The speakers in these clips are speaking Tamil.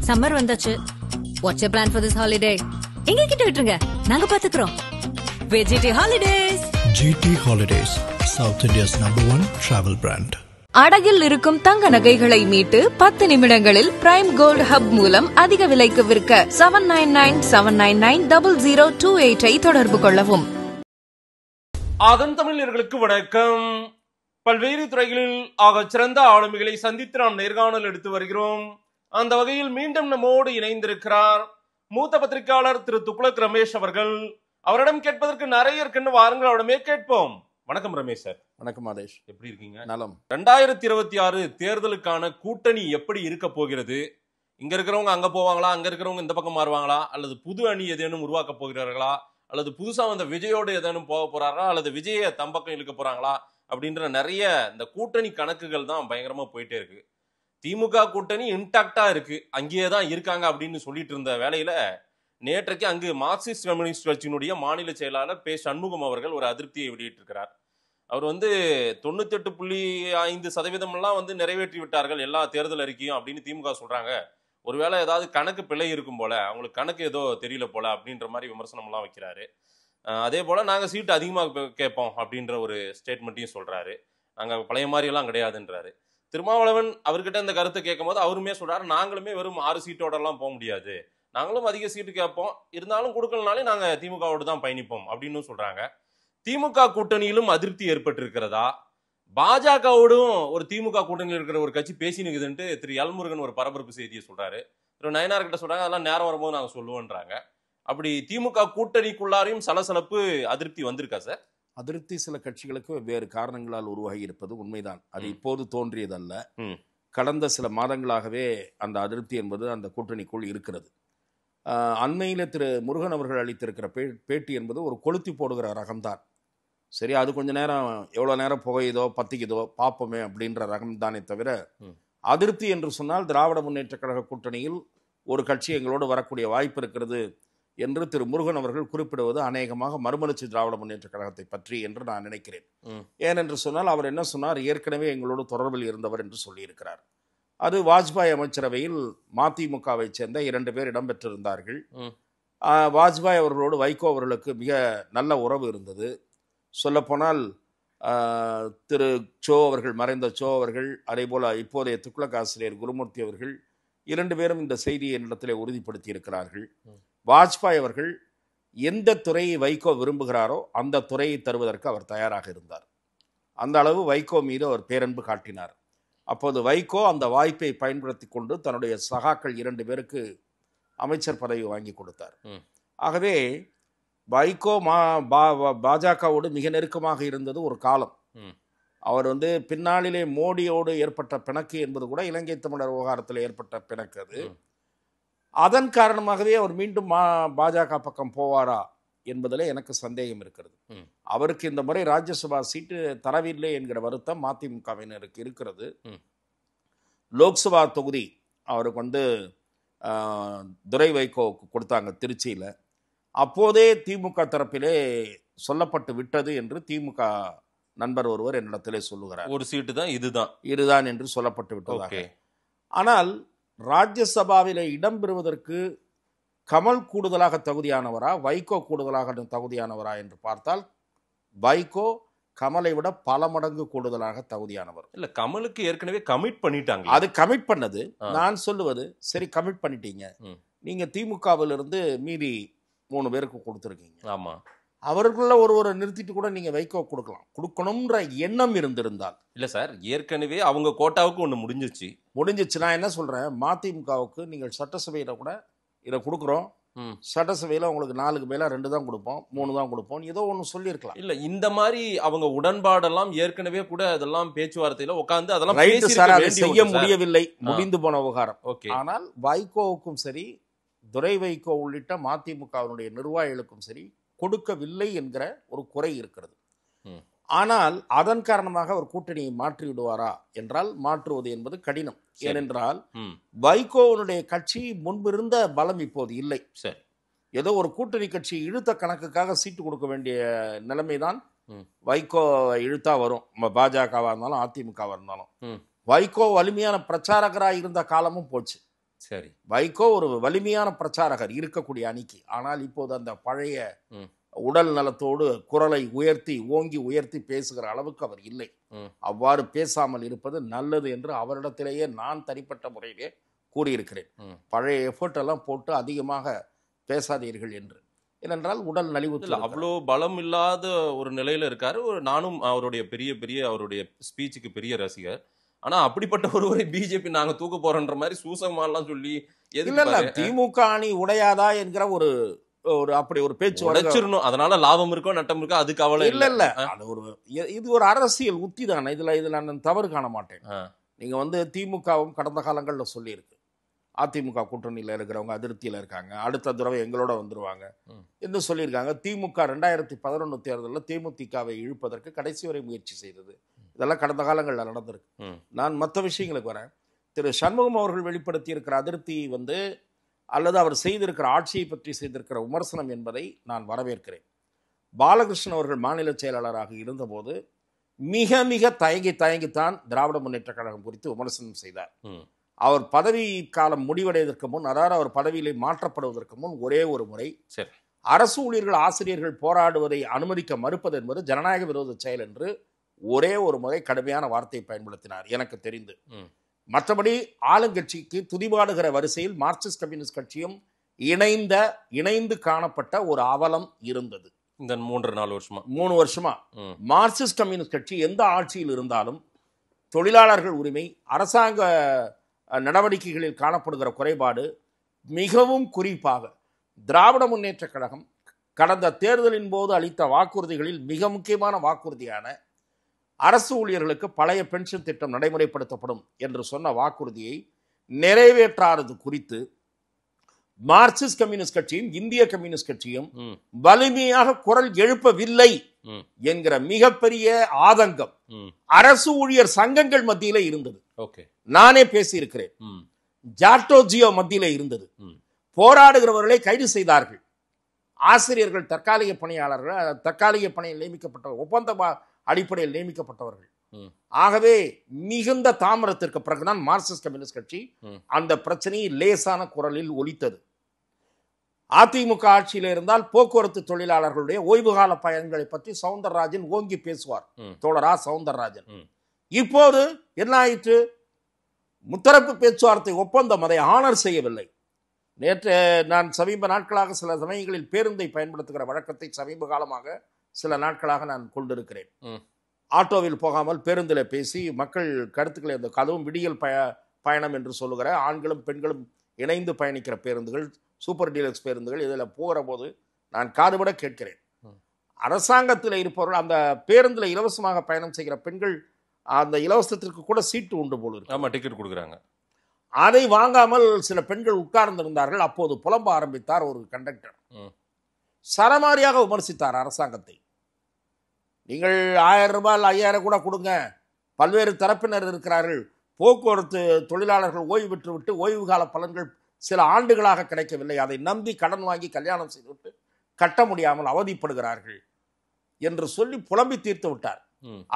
சம்மர் வந்தாச்சு. What's your plan for this holiday? எங்க கிட்ட விட்டுருங்க, நாங்க பாத்துக்கிறோம். VGT holidays. GT Holidays, South India's #1 travel brand. அடகில் இருக்கும் தங்க நகைகளை மீட்டு 10 நிமிடங்களில் பிரைம் கோல்ட் ஹப் மூலம் அதிக விலைக்கு விற்க 7997990028 தொடர்பு கொள்ளவும். அதன் தமிழர்களுக்கு வணக்கம். பல்வேறு துறைகளில் ஆகச் சிறந்த ஆளுமைகளை சந்தித்து நாம் நேர்காணல் எடுத்து வருகிறோம். அந்த வகையில் மீண்டும் நம்மோடு இணைந்திருக்கிறார் மூத்த பத்திரிகையாளர் திரு துக்ளக் ரமேஷ் அவர்கள். அவரிடம் கேட்பதற்கு நிறைய இருக்குன்னு வாருங்கள், அவரிடமே கேட்போம். வணக்கம் ரமேஷ் சார். வணக்கம் ஆதேஷ், எப்படி இருக்கீங்க? நலம். 2026 தேர்தலுக்கான கூட்டணி எப்படி இருக்க போகிறது? இங்க இருக்கிறவங்க அங்க போவாங்களா, அங்க இருக்கிறவங்க இந்த பக்கம் மாறுவாங்களா, அல்லது புது அணி ஏதேனும் உருவாக்க போகிறார்களா, அல்லது புதுசா வந்த விஜயோடு ஏதேனும் போக போறாரா, அல்லது விஜய தம்பக்கம் இழுக்க போறாங்களா அப்படின்ற நிறைய இந்த கூட்டணி கணக்குகள் தான் பயங்கரமா போயிட்டே இருக்கு. திமுக கூட்டணி இன்டாக்டா இருக்கு, அங்கேயே தான் இருக்காங்க அப்படின்னு சொல்லிட்டு இருந்த வேளையில நேற்றைக்கு அங்கு மார்க்சிஸ்ட் கம்யூனிஸ்ட் கட்சியினுடைய மாநில செயலாளர் பே சண்முகம் அவர்கள் ஒரு அதிருப்தியை வெளியிட்டிருக்கிறார். அவர் 98.5% எல்லாம் நிறைவேற்றி விட்டார்கள் எல்லா தேர்தல் அறிக்கையும் அப்படின்னு திமுக சொல்றாங்க. ஒருவேளை ஏதாவது கணக்கு பிழை இருக்கும் போல, அவங்களுக்கு கணக்கு ஏதோ தெரியல போல அப்படின்ற மாதிரி விமர்சனம் எல்லாம் வைக்கிறாரு. அதே போல நாங்க சீட்டு அதிகமாக கேட்போம் அப்படின்ற ஒரு ஸ்டேட்மெண்ட்டையும் சொல்றாரு. நாங்க பழைய மாதிரி எல்லாம் கிடையாதுன்றாரு. திருமாவளவன் அவர்கிட்ட இந்த கருத்தை கேட்கும் போது அவருமே சொல்றாரு, நாங்களுமே வெறும் 6 சீட்டோட எல்லாம் போக முடியாது, நாங்களும் அதிக சீட்டு கேட்போம், இருந்தாலும் கொடுக்கலனாலே நாங்க திமுகவோடு தான் பயணிப்போம் அப்படின்னு சொல்றாங்க. திமுக கூட்டணியிலும் அதிருப்தி ஏற்பட்டிருக்கிறதா? பாஜகவோடும் ஒரு திமுக கூட்டணியில் இருக்கிற ஒரு கட்சி பேசினுக்குதுன்ட்டு திரு எல்முருகன் ஒரு பரபரப்பு செய்தியை சொல்றாரு. திரு நயனார் கிட்ட சொல்றாங்க, அதெல்லாம் நேரம் வரும்போது நாங்க சொல்லுவோன்றாங்க. அப்படி திமுக கூட்டணிக்குள்ளாரையும் சலசலப்பு அதிருப்தி வந்திருக்கா சார்? அதிருப்தி சில கட்சிகளுக்கு வேறு காரணங்களால் உருவாகி இருப்பது உண்மைதான். அது இப்போது தோன்றியதல்ல. கடந்த சில மாதங்களாகவே அந்த அதிருப்தி என்பது அந்த கூட்டணிக்குள் இருக்கிறது. அண்மையில் திரு முருகன் அவர்கள் அளித்திருக்கிற பேட்டி என்பது ஒரு கொளுத்தி போடுகிற ரகம்தான். சரி, அது கொஞ்ச நேரம் எவ்வளோ நேரம் புகையுதோ பத்திக்குதோ பார்ப்போமே அப்படின்ற ரகம்தானே தவிர, அதிருப்தி என்று சொன்னால் திராவிட முன்னேற்ற கழக கூட்டணியில் ஒரு கட்சி எங்களோடு வரக்கூடிய வாய்ப்பு இருக்கிறது என்று திரு முருகன் அவர்கள் குறிப்பிடுவது அநேகமாக மறுமலர்ச்சி திராவிட முன்னேற்ற கழகத்தை பற்றி என்று நான் நினைக்கிறேன். ஏனென்று சொன்னால் அவர் என்ன சொன்னார், ஏற்கனவே எங்களோடு தொடர்பில் இருந்தவர் என்று சொல்லியிருக்கிறார். அது வாஜ்பாய் அமைச்சரவையில் மதிமுகவை சேர்ந்த 2 பேர் இடம்பெற்றிருந்தார்கள். வாஜ்பாய் அவர்களோடு வைகோ அவர்களுக்கு மிக நல்ல உறவு இருந்தது. சொல்லப்போனால் திரு சோ அவர்கள், மறைந்த சோ அவர்கள், அதே போல இப்போதைய துக்ளக் ஆசிரியர் குருமூர்த்தி அவர்கள் 2 பேரும் இந்த செய்தியை என்னிடத்திலே உறுதிப்படுத்தி இருக்கிறார்கள். வாஜ்பாய் அவர்கள் எந்த துறையை வைகோ விரும்புகிறாரோ அந்த துறையை தருவதற்கு அவர் தயாராக இருந்தார். அந்த அளவு வைகோ மீது அவர் பேரன்பு காட்டினார். அப்போது வைகோ அந்த வாய்ப்பை பயன்படுத்தி கொண்டு தன்னுடைய சகாக்கள் 2 பேருக்கு அமைச்சர் பதவி வாங்கி கொடுத்தார். ஆகவே வைகோ பாஜகவோடு மிக நெருக்கமாக இருந்தது ஒரு காலம். அவர் பின்னாளிலே மோடியோடு ஏற்பட்ட பிணக்கு என்பது கூட இலங்கை தமிழர் விவகாரத்தில் ஏற்பட்ட பிணக்கு. அது அதன் காரணமாகவே அவர் மீண்டும் பாஜக பக்கம் போவாரா என்பதில் எனக்கு சந்தேகம் இருக்கிறது. அவருக்கு இந்த முறை ராஜ்யசபா சீட்டு தரவில்லை என்கிற வருத்தம் மதிமுகவினருக்கு இருக்கிறது. லோக்சபா தொகுதி அவருக்கு துரை வைகோவுக்கு கொடுத்தாங்க திருச்சியில். அப்போதே திமுக தரப்பிலே சொல்லப்பட்டு விட்டது என்று திமுக நண்பர் ஒருவர் என்னிடத்திலே சொல்லுகிறார். ஒரு சீட்டு தான் இதுதான் என்று சொல்லப்பட்டு விட்டதாக. ஆனால் ராஜ்யசபாவிலே இடம்பெறுவதற்கு கமல் கூடுதலாக தகுதியானவரா, வைகோ கூடுதலாக தகுதியானவரா என்று பார்த்தால் வைகோ கமலை விட பல மடங்கு கூடுதலாக தகுதியானவர். இல்ல, கமலுக்கு ஏற்கனவே கமிட் பண்ணிட்டாங்க. அது கமிட் பண்ணது. நான் சொல்லுவது, சரி கமிட் பண்ணிட்டீங்க, நீங்க திமுகவிலிருந்து மீதி 3 பேருக்கு கொடுத்துருக்கீங்க. ஆமா, அவர்கள ஒருவரை நிறுத்திட்டு கூட நீங்க வைகோ கொடுக்கலாம், கொடுக்கணும்ன்ற எண்ணம் இருந்திருந்தால். இல்ல சார், ஏற்கனவே அவங்க கோட்டாவுக்கு ஒண்ணு முடிஞ்சிச்சு. நான் என்ன சொல்றேன், மதிமுகவுக்கு நீங்கள் சட்டசபையில கூட இதை கொடுக்குறோம், சட்டசபையில உங்களுக்கு 4க்கு மேல 2 தான் கொடுப்போம், 3 தான் கொடுப்போம், ஏதோ ஒன்று சொல்லியிருக்கலாம். இல்ல, இந்த மாதிரி அவங்க உடன்பாடெல்லாம் ஏற்கனவே கூட அதெல்லாம் பேச்சுவார்த்தையில உட்கார்ந்து அதெல்லாம் செய்ய முடியவில்லை, முடிந்து போன விவகாரம். ஆனால் வைகோவுக்கும் சரி, துரை வைகோ உள்ளிட்ட மதிமுகவினுடைய நிர்வாகிகளுக்கும் சரி கொடுக்கவில்லை என்கிற ஒரு குறை இருக்கிறது. ஆனால் அதன் காரணமாக அவர் கூட்டணியை மாற்றி விடுவாரா என்றால் மாற்றுவது என்பது கடினம். ஏனென்றால் வைகோவனுடைய கட்சி முன்பிருந்த பலம் இப்போது இல்லை. ஏதோ ஒரு கூட்டணி கட்சி இழுத்த கணக்குக்காக சீட்டு கொடுக்க வேண்டிய நிலைமைதான் வைகோ இழுத்தா வரும். பாஜகவா இருந்தாலும் அதிமுகவா இருந்தாலும் வைகோ வலிமையான பிரச்சாரகராக இருந்த காலமும் போச்சு. சரி. வைகோ ஒரு வலிமையான பிரச்சாரகர் இருக்கக்கூடிய அணிக்கு. ஆனால் இப்போது அந்த பழைய உடல் நலத்தோடு குரலை ஓங்கி உயர்த்தி பேசுகிற அளவுக்கு அவர் இல்லை. அவ்வாறு பேசாமல் இருப்பது நல்லது என்று அவரிடத்திலேயே நான் தனிப்பட்ட முறையிலே கூறியிருக்கிறேன். பழைய எஃபர்ட் எல்லாம் போட்டு அதிகமாக பேசாதீர்கள் என்று. ஏனென்றால் உடல் நலிவுத்தில் அவ்வளோ பலம் இல்லாத ஒரு நிலையில இருக்காரு. நானும் அவருடைய அவருடைய ஸ்பீச்சுக்கு பெரிய ரசிகர். ஆனா அப்படிப்பட்ட ஒருவரை பிஜேபி நாங்க தூக்க போறோன்ற மாதிரி சூசகமாலாம் சொல்லி இல்ல திமுக அணி உடையாதா என்கிற ஒரு அப்படி ஒரு பேச்சு உடைச்சிடணும், அதனால லாபம் இருக்கோ நட்டம் இருக்கோ அதுக்கு அவளை இல்ல அது இது ஒரு அரசியல் உத்தி தானே. இதுல நான் தவறு காண மாட்டேன். நீங்க திமுகவும் கடந்த காலங்கள்ல சொல்லியிருக்கு, அதிமுக கூட்டணியில் இருக்கிறவங்க அதிருப்தியில் இருக்காங்க, அடுத்த தடவை எங்களோட வந்துருவாங்க என்று சொல்லியிருக்காங்க. திமுக 2011 தேர்தலில் தேமுதிகவை இழுப்பதற்கு கடைசி வரை முயற்சி செய்தது. இதெல்லாம் கடந்த காலங்களில் நடந்திருக்கு. நான் மற்ற விஷயங்களுக்கு வரேன். திரு சண்முகம் அவர்கள் வெளிப்படுத்தி இருக்கிற அதிருப்தி அல்லது அவர் செய்திருக்கிற ஆட்சியை பற்றி செய்திருக்கிற விமர்சனம் என்பதை நான் வரவேற்கிறேன். பாலகிருஷ்ணன் அவர்கள் மாநில செயலாளராக இருந்தபோது மிக மிக தயங்கித்தான் திராவிட முன்னேற்ற கழகம் குறித்து விமர்சனம் செய்தார். அவர் பதவி காலம் முடிவடைவதற்கு முன், அதாவது அவர் பதவியிலே மாற்றப்படுவதற்கு முன் ஒரே ஒரு முறை அரசு ஊழியர்கள் ஆசிரியர்கள் போராடுவதை அனுமதிக்க மறுப்பது என்பது ஜனநாயக விரோத செயல் என்று ஒரே ஒரு முறை கடுமையான வார்த்தையை பயன்படுத்தினார் எனக்கு தெரிந்து. மற்றபடி ஆளுங்கட்சிக்கு துதிபாடுகிற வரிசையில் மார்க்சிஸ்ட் கம்யூனிஸ்ட் கட்சியும் இணைந்து காணப்பட்ட ஒரு அவலம் இருந்தது. இந்த 3 வருஷமா மார்க்சிஸ்ட் கம்யூனிஸ்ட் கட்சி எந்த ஆட்சியில் இருந்தாலும் தொழிலாளர்கள் உரிமை, அரசாங்க நடவடிக்கைகளில் காணப்படுகிற குறைபாடு, மிகவும் குறிப்பாக திராவிட முன்னேற்ற கழகம் கடந்த தேர்தலின் போது அளித்த வாக்குறுதிகளில் மிக முக்கியமான வாக்குறுதியான அரசு ஊழியர்களுக்கு பழைய பென்ஷன் திட்டம் நடைமுறைப்படுத்தப்படும் என்று சொன்ன வாக்குறுதியை நிறைவேற்றாதது குறித்து மார்க்சிஸ்ட் கம்யூனிஸ்ட் கட்சியும் இந்திய கம்யூனிஸ்ட் கட்சியும் வலிமையாக குரல் எழுப்பவில்லை என்கிற மிகப்பெரிய ஆதங்கம் அரசு ஊழியர் சங்கங்கள் மத்தியிலே இருந்தது. நானே பேசியிருக்கிறேன். ஜாட்டோஜியோ மத்தியிலே இருந்தது. போராடுகிறவர்களை கைது செய்தார்கள். ஆசிரியர்கள் தற்காலிக பணியாளர்கள், தற்காலிக பணியில் நியமிக்கப்பட்டவர்கள், ஒப்பந்த அடிப்படையில் நியமிக்கப்பட்டவர்கள். ஆகவே மிகுந்த தாமரத்திற்கு பிறகுதான் மார்க்சிஸ்ட் கம்யூனிஸ்ட் கட்சி அந்த பிரச்சனையை லேசான குரலில் ஒலித்தது. அதிமுக ஆட்சியில் இருந்தால் போக்குவரத்து தொழிலாளர்களுடைய ஓய்வுகால பயன்களை பற்றி சவுந்தரராஜன் ஓங்கி பேசுவார், தோழரா சவுந்தரராஜன். இப்போது என்ன ஆயிற்று? முத்தரப்பு பேச்சுவார்த்தை ஒப்பந்தம் அதை ஆனர் செய்யவில்லை. நேற்று நான் சமீப நாட்களாக சில சமயங்களில் பேருந்தை பயன்படுத்துகிற வழக்கத்தை சமீப காலமாக சில நாட்களாக நான் கொண்டிருக்கிறேன். ஆட்டோவில் போகாமல் பேருந்தில் பேசி மக்கள் கருத்துக்களை, அதுவும் விடியல் பயணம் என்று சொல்லுகிற ஆண்களும் பெண்களும் இணைந்து பயணிக்கிற பேருந்துகள், சூப்பர் டீலக்ஸ் பேருந்துகள், இதில் போகிற போது நான் காதுபட கேட்கிறேன். அரசாங்கத்தில் இருப்பவர்கள் அந்த பேருந்தில் இலவசமாக பயணம் செய்கிற பெண்கள் அந்த இலவசத்திற்கு கூட சீட்டு உண்டு போல இருக்கு, டிக்கெட் கொடுக்குறாங்க. அதை வாங்காமல் சில பெண்கள் உட்கார்ந்திருந்தார்கள். அப்போது புலம்ப ஆரம்பித்தார் ஒரு கண்டக்டர். சரமாரியாக விமர்சித்தார் அரசாங்கத்தை. நீங்கள் 1000 ரூபாய் 5000 கூட கொடுங்க, பல்வேறு தரப்பினர் இருக்கிறார்கள், போக்குவரத்து தொழிலாளர்கள் ஓய்வு பெற்றுவிட்டு ஓய்வு கால பலன்கள் சில ஆண்டுகளாக கிடைக்கவில்லை, அதை நம்பி கடன் வாங்கி கல்யாணம் செய்துவிட்டு கட்ட முடியாமல் அவதிப்படுகிறார்கள் என்று சொல்லி புலம்பி தீர்த்து விட்டார்.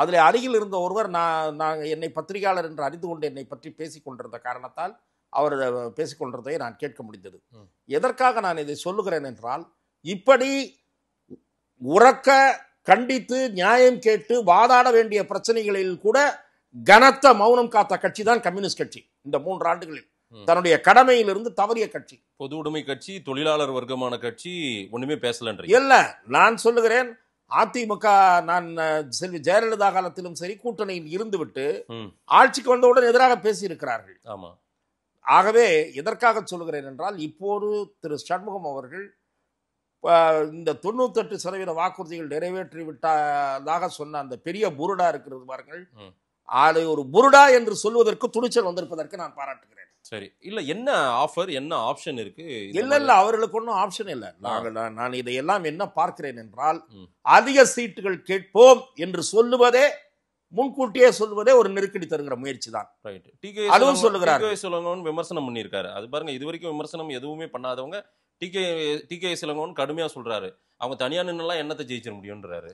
அதில் அருகில் இருந்த ஒருவர் நான் என்னை பத்திரிகையாளர் என்று அறிந்து கொண்டு என்னை பற்றி பேசிக் கொண்டிருந்த காரணத்தால் அவர் பேசிக்கொண்டிருந்ததை நான் கேட்க முடிந்தது. எதற்காக நான் இதை சொல்லுகிறேன் என்றால், இப்படி உறக்க கண்டித்து நியாயம் கேட்டு வாதாட வேண்டிய பிரச்சனைகளில் கூட கனத்த மௌனம் காத்த கட்சி தான் கம்யூனிஸ்ட் கட்சி. இந்த 3 ஆண்டுகளில் தன்னுடைய கடமையிலிருந்து தவறிய கட்சி. பொது உடைமை கட்சி, தொழிலாளர் வர்க்கமான கட்சி ஒண்ணுமே பேசலன்ற இல்ல. நான் சொல்லுகிறேன், அதிமுக நான் செல்வி ஜெயலலிதா காலத்திலும் சரி கூட்டணியில் இருந்துவிட்டு ஆட்சிக்கு வந்தவுடன் எதிராக பேசியிருக்கிறார்கள். ஆகவே எதற்காக சொல்லுகிறேன் என்றால், இப்போது திரு சண்முகம் அவர்கள் இந்த 98% வாக்குறுதிகள் நிறைவேற்றி விட்டதாக சொன்ன அந்த பெரிய புருடா இருக்கிறது பாருங்கள், அதை ஒரு புருடா என்று சொல்வதற்கு துணிச்சல் வந்திருப்பதற்கு நான் பாராட்டுகிறேன். சரி, இல்ல என்ன ஆஃபர், என்ன ஆப்ஷன் இருக்கு? இல்ல அவர்களுக்கு ஒன்றும் ஆப்ஷன் இல்லை. நான் இதையெல்லாம் என்ன பார்க்கிறேன் என்றால், அதிக சீட்டுகள் கேட்போம் என்று சொல்லுவதே, முன்கூட்டியே சொல்வதே ஒரு நெருக்கடி தருகிற முயற்சி தான். அதுவும் சொல்லுகிறார். விமர்சனம் பண்ணியிருக்காரு. அது பாருங்க, இது வரைக்கும் விமர்சனம் எதுவுமே பண்ணாதவங்க டிகே சிலங்கோன்னு கடுமையா சொல்றாரு. அவங்க தனியா நின்னெல்லாம் என்னத்தை ஜெயிச்சிட முடியும்ன்றாரு.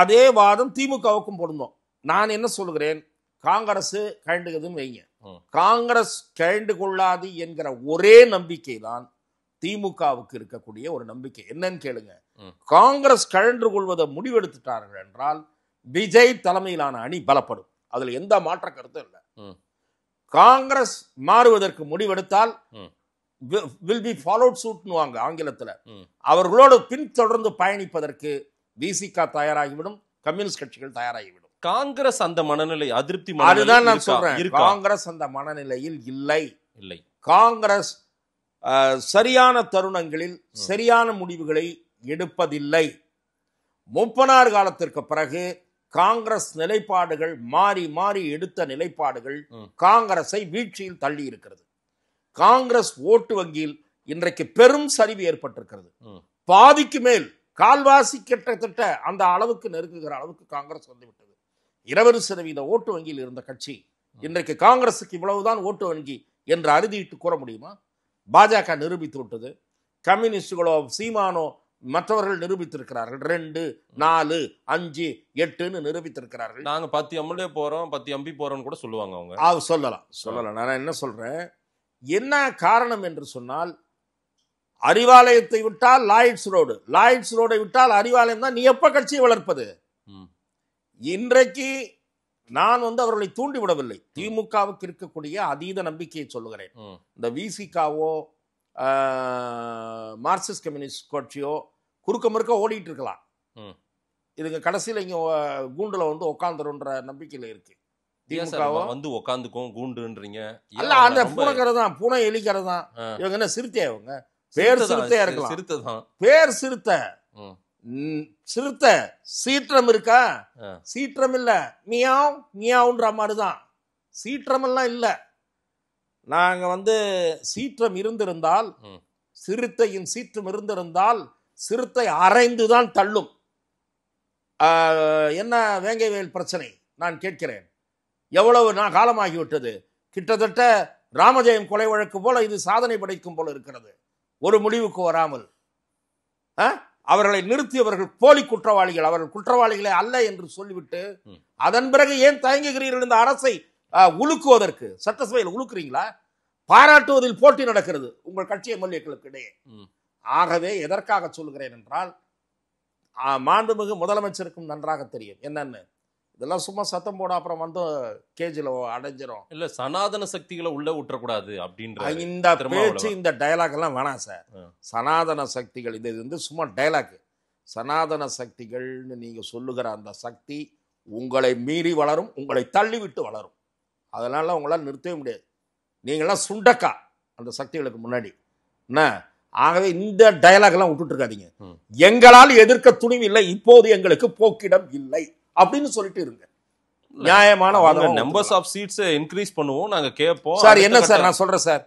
அதே வாதம் திமுகவுக்கும் பொருந்தும். நான் என்ன சொல்லுகிறேன், காங்கிரஸ் கண்டுக்குதுன்னு வைங்க, காங்கிரஸ் கழண்டு கொள்ளாது என்கிற ஒரே நம்பிக்கை தான் திமுகவுக்கு இருக்கக்கூடிய ஒரு நம்பிக்கை. என்னன்னு கேளுங்க, காங்கிரஸ் கழன்று கொள்வதை முடிவெடுத்துட்டார்கள் என்றால் விஜய் தலைமையிலான அணி பலப்படும். அதுல எந்த மாற்ற கருத்தும் இல்லை. காங்கிரஸ் மாறுவதற்கு முடிவெடுத்தால் will be followed suitனுவாங்க ஆங்கிலத்துல. அவர்களோடு பின்தொடர்ந்து பயணிப்பதற்கு விசிக தயாராகிவிடும், கம்யூனிஸ்ட் கட்சிகள் தயாராகிவிடும். காங்கிரஸ் அந்த மனநிலை, அதிருப்தி, அதுதான் நான் சொல்றேன். காங்கிரஸ் அந்த மனநிலையில் இல்லை. காங்கிரஸ் சரியான தருணங்களில் சரியான முடிவுகளை எடுப்பதில்லை. முப்பனார் காலத்திற்கு பிறகு காங்கிரஸ் நிலைப்பாடுகள் மாறி மாறி எடுத்த நிலைப்பாடுகள் காங்கிரஸை வீழ்ச்சியில் தள்ளி இருக்கிறது. காங்கிரஸ் ஓட்டு வங்கியில் இன்றைக்கு பெரும் சரிவு ஏற்பட்டிருக்கிறது. பாதிக்கு மேல், கால்வாசி கிட்டத்தட்ட அந்த அளவுக்கு நெருங்குகிற அளவுக்கு காங்கிரஸ் வந்துவிட்டது. 20% ஓட்டு வங்கியில் இருந்த கட்சி இன்றைக்கு காங்கிரசுக்கு இவ்வளவுதான் ஓட்டு வங்கி என்று அறுதிட்டு கூற முடியுமா? பாஜக நிரூபித்து விட்டது. கம்யூனிஸ்டுகளோ சீமானோ மற்றவர்கள் நிரூபித்திருக்கிறார்கள். 2, 4, 5, 8 நிரூபித்திருக்கிறார்கள். நாங்க 10 எம்எல்ஏ போறோம், 10 எம்பி போறோம்னு கூட சொல்லுவாங்க அவங்க. சொல்லலாம். நான் என்ன சொல்றேன், என்ன காரணம் என்று சொன்னால், அறிவாலயத்தை விட்டால் லாய்ட்ஸ் ரோடு, லாய்ட்ஸ் ரோடை விட்டால் அறிவாலயம் தான். நீ எப்ப கட்சியை வளர்ப்பது? இன்றைக்கு நான் அவர்களை தூண்டிவிடவில்லை. திமுகவுக்கு இருக்கக்கூடிய அதீத நம்பிக்கையை சொல்லுகிறேன். இந்த விசிகாவோ மார்க்சிஸ்ட் கம்யூனிஸ்ட் கட்சியோ குறுக்க முறுக்க ஓடிட்டு இருக்கலாம். இதுங்க கடைசியில் இங்க கூண்டுல உட்காந்துருன்ற நம்பிக்கையில இருக்கு. திமுகவோ உட்காந்துக்கும் கூண்டுன்றீங்க. அல்ல, அந்த பூனைக்கரை தான், பூனை எலிக்கரை தான். இவங்க என்ன சிறுத்தையா? இவங்க பேர் சிறுத்தையா இருக்கலாம். சிறுத்தை பேர் சிறுத்தை. சிறுத்தை சீற்றம் இருக்கா? சீற்றம் இல்ல, மியாவ் மியாவுன்ற மாதிரிதான். சீற்றம் எல்லாம் இல்ல. நாங்க சீற்றம் இருந்திருந்தால், சிறுத்தையின் சீற்றம் இருந்திருந்தால் சிறுத்தை அரைந்துதான் தள்ளும். என்ன வேங்கைவேல் பிரச்சனை நான் கேட்கிறேன். எவ்வளவு காலமாகிவிட்டது. கிட்டத்தட்ட ராமஜெயம் கொலை வழக்கு போல இது சாதனை படைக்கும் போல இருக்கிறது. ஒரு முடிவுக்கு வராமல் அவர்களை நிறுத்தியவர்கள் போலி குற்றவாளிகள், அவர்கள் குற்றவாளிகளே அல்ல என்று சொல்லிவிட்டு அதன் பிறகு ஏன் தயங்குகிறீர்கள் இந்த அரசை உலுக்குவதற்கு? சட்டசபையில் உலுக்குறீங்களா? பாராட்டுவதில் போட்டி நடக்கிறது உங்கள் கட்சி எம்எல்ஏக்களுக்கு இடையே. ஆகவே எதற்காக சொல்லுகிறேன் என்றால், மாண்புமிகு முதலமைச்சருக்கும் நன்றாக தெரியும் என்னன்னு. இதெல்லாம் சும்மா சத்தம் போட அப்புறம் கேஜில அடைஞ்சிரும். இல்ல, சனாதன சக்திகளை உள்ள விட்டுறக்கூடாது அப்படின்ற இந்த பேச்சு, இந்த டயலாக் எல்லாம் வேணாம் சார். சனாதன சக்திகள் இது சும்மா டயலாக். சனாதன சக்திகள்னு நீங்க சொல்லுகிற அந்த சக்தி உங்களை மீறி வளரும், உங்களை தள்ளிவிட்டு வளரும். அதனால உங்களால் நிறுத்தவே முடியாது. நீங்களாம் சுண்டக்கா அந்த சக்திகளுக்கு முன்னாடி என்ன. ஆகவே இந்த டயலாக் எல்லாம் விட்டுட்டு இருக்காதீங்க. எங்களால் எதிர்க்க துணிவு இல்லை, இப்போது எங்களுக்கு போக்கிடம் இல்லை அப்படின்னு சொல்லிட்டு இருங்க. நியாயமான வாதம். நம்பர்ஸ் ஆஃப் சீட்ஸ் இன்கிரீஸ் பண்ணுவோம், நாங்க கேட்போம் சார். என்ன சார் நான் சொல்றேன் சார்,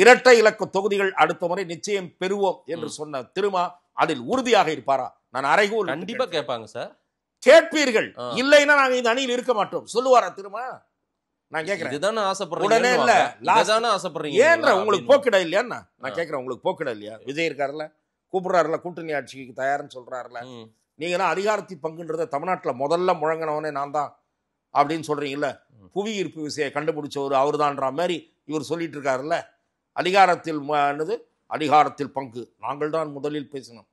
இரட்டை இலக்க தொகுதிகள் அடுத்த முறை நிச்சயம் பெறுவோம் என்று சொன்ன திருமா அதில் உறுதியாக இருப்பாரா? நான் அறைகூல் கண்டிப்பா கேட்பாங்க சார். கேட்பீர்கள். இல்லைன்னா நாங்க இந்த அணியில் இருக்க மாட்டோம் சொல்லுவாரா திருமா? நான் கேட்கிறேன். இதுதானே ஆசைப்படுறீங்க? உடனே இல்ல, இதுதானே ஆசைப்படுறீங்க. ஏன்ற உங்களுக்கு போக்கிட இல்லையா? நான் கேட்கிறேன், உங்களுக்கு போக்கிட இல்லையா? விஜய் இருக்காருல்ல, கூப்பிடுறாருல, கூட்டணி ஆட்சிக்கு தயார்னு சொல்றாருல. நீங்க தான் அதிகாரத்தின் பங்குன்றத தமிழ்நாட்டில் முதல்ல முழங்கினவனே நான் தான் அப்படின்னு சொல்றீங்கல்ல. புவி ஈர்ப்பு விசையை கண்டுபிடிச்சவர் அவர் தான்ற மாதிரி இவர் சொல்லிட்டு இருக்காருல்ல. அதிகாரத்தில் பங்கு நாங்கள் தான் முதலில் பேசினோம்.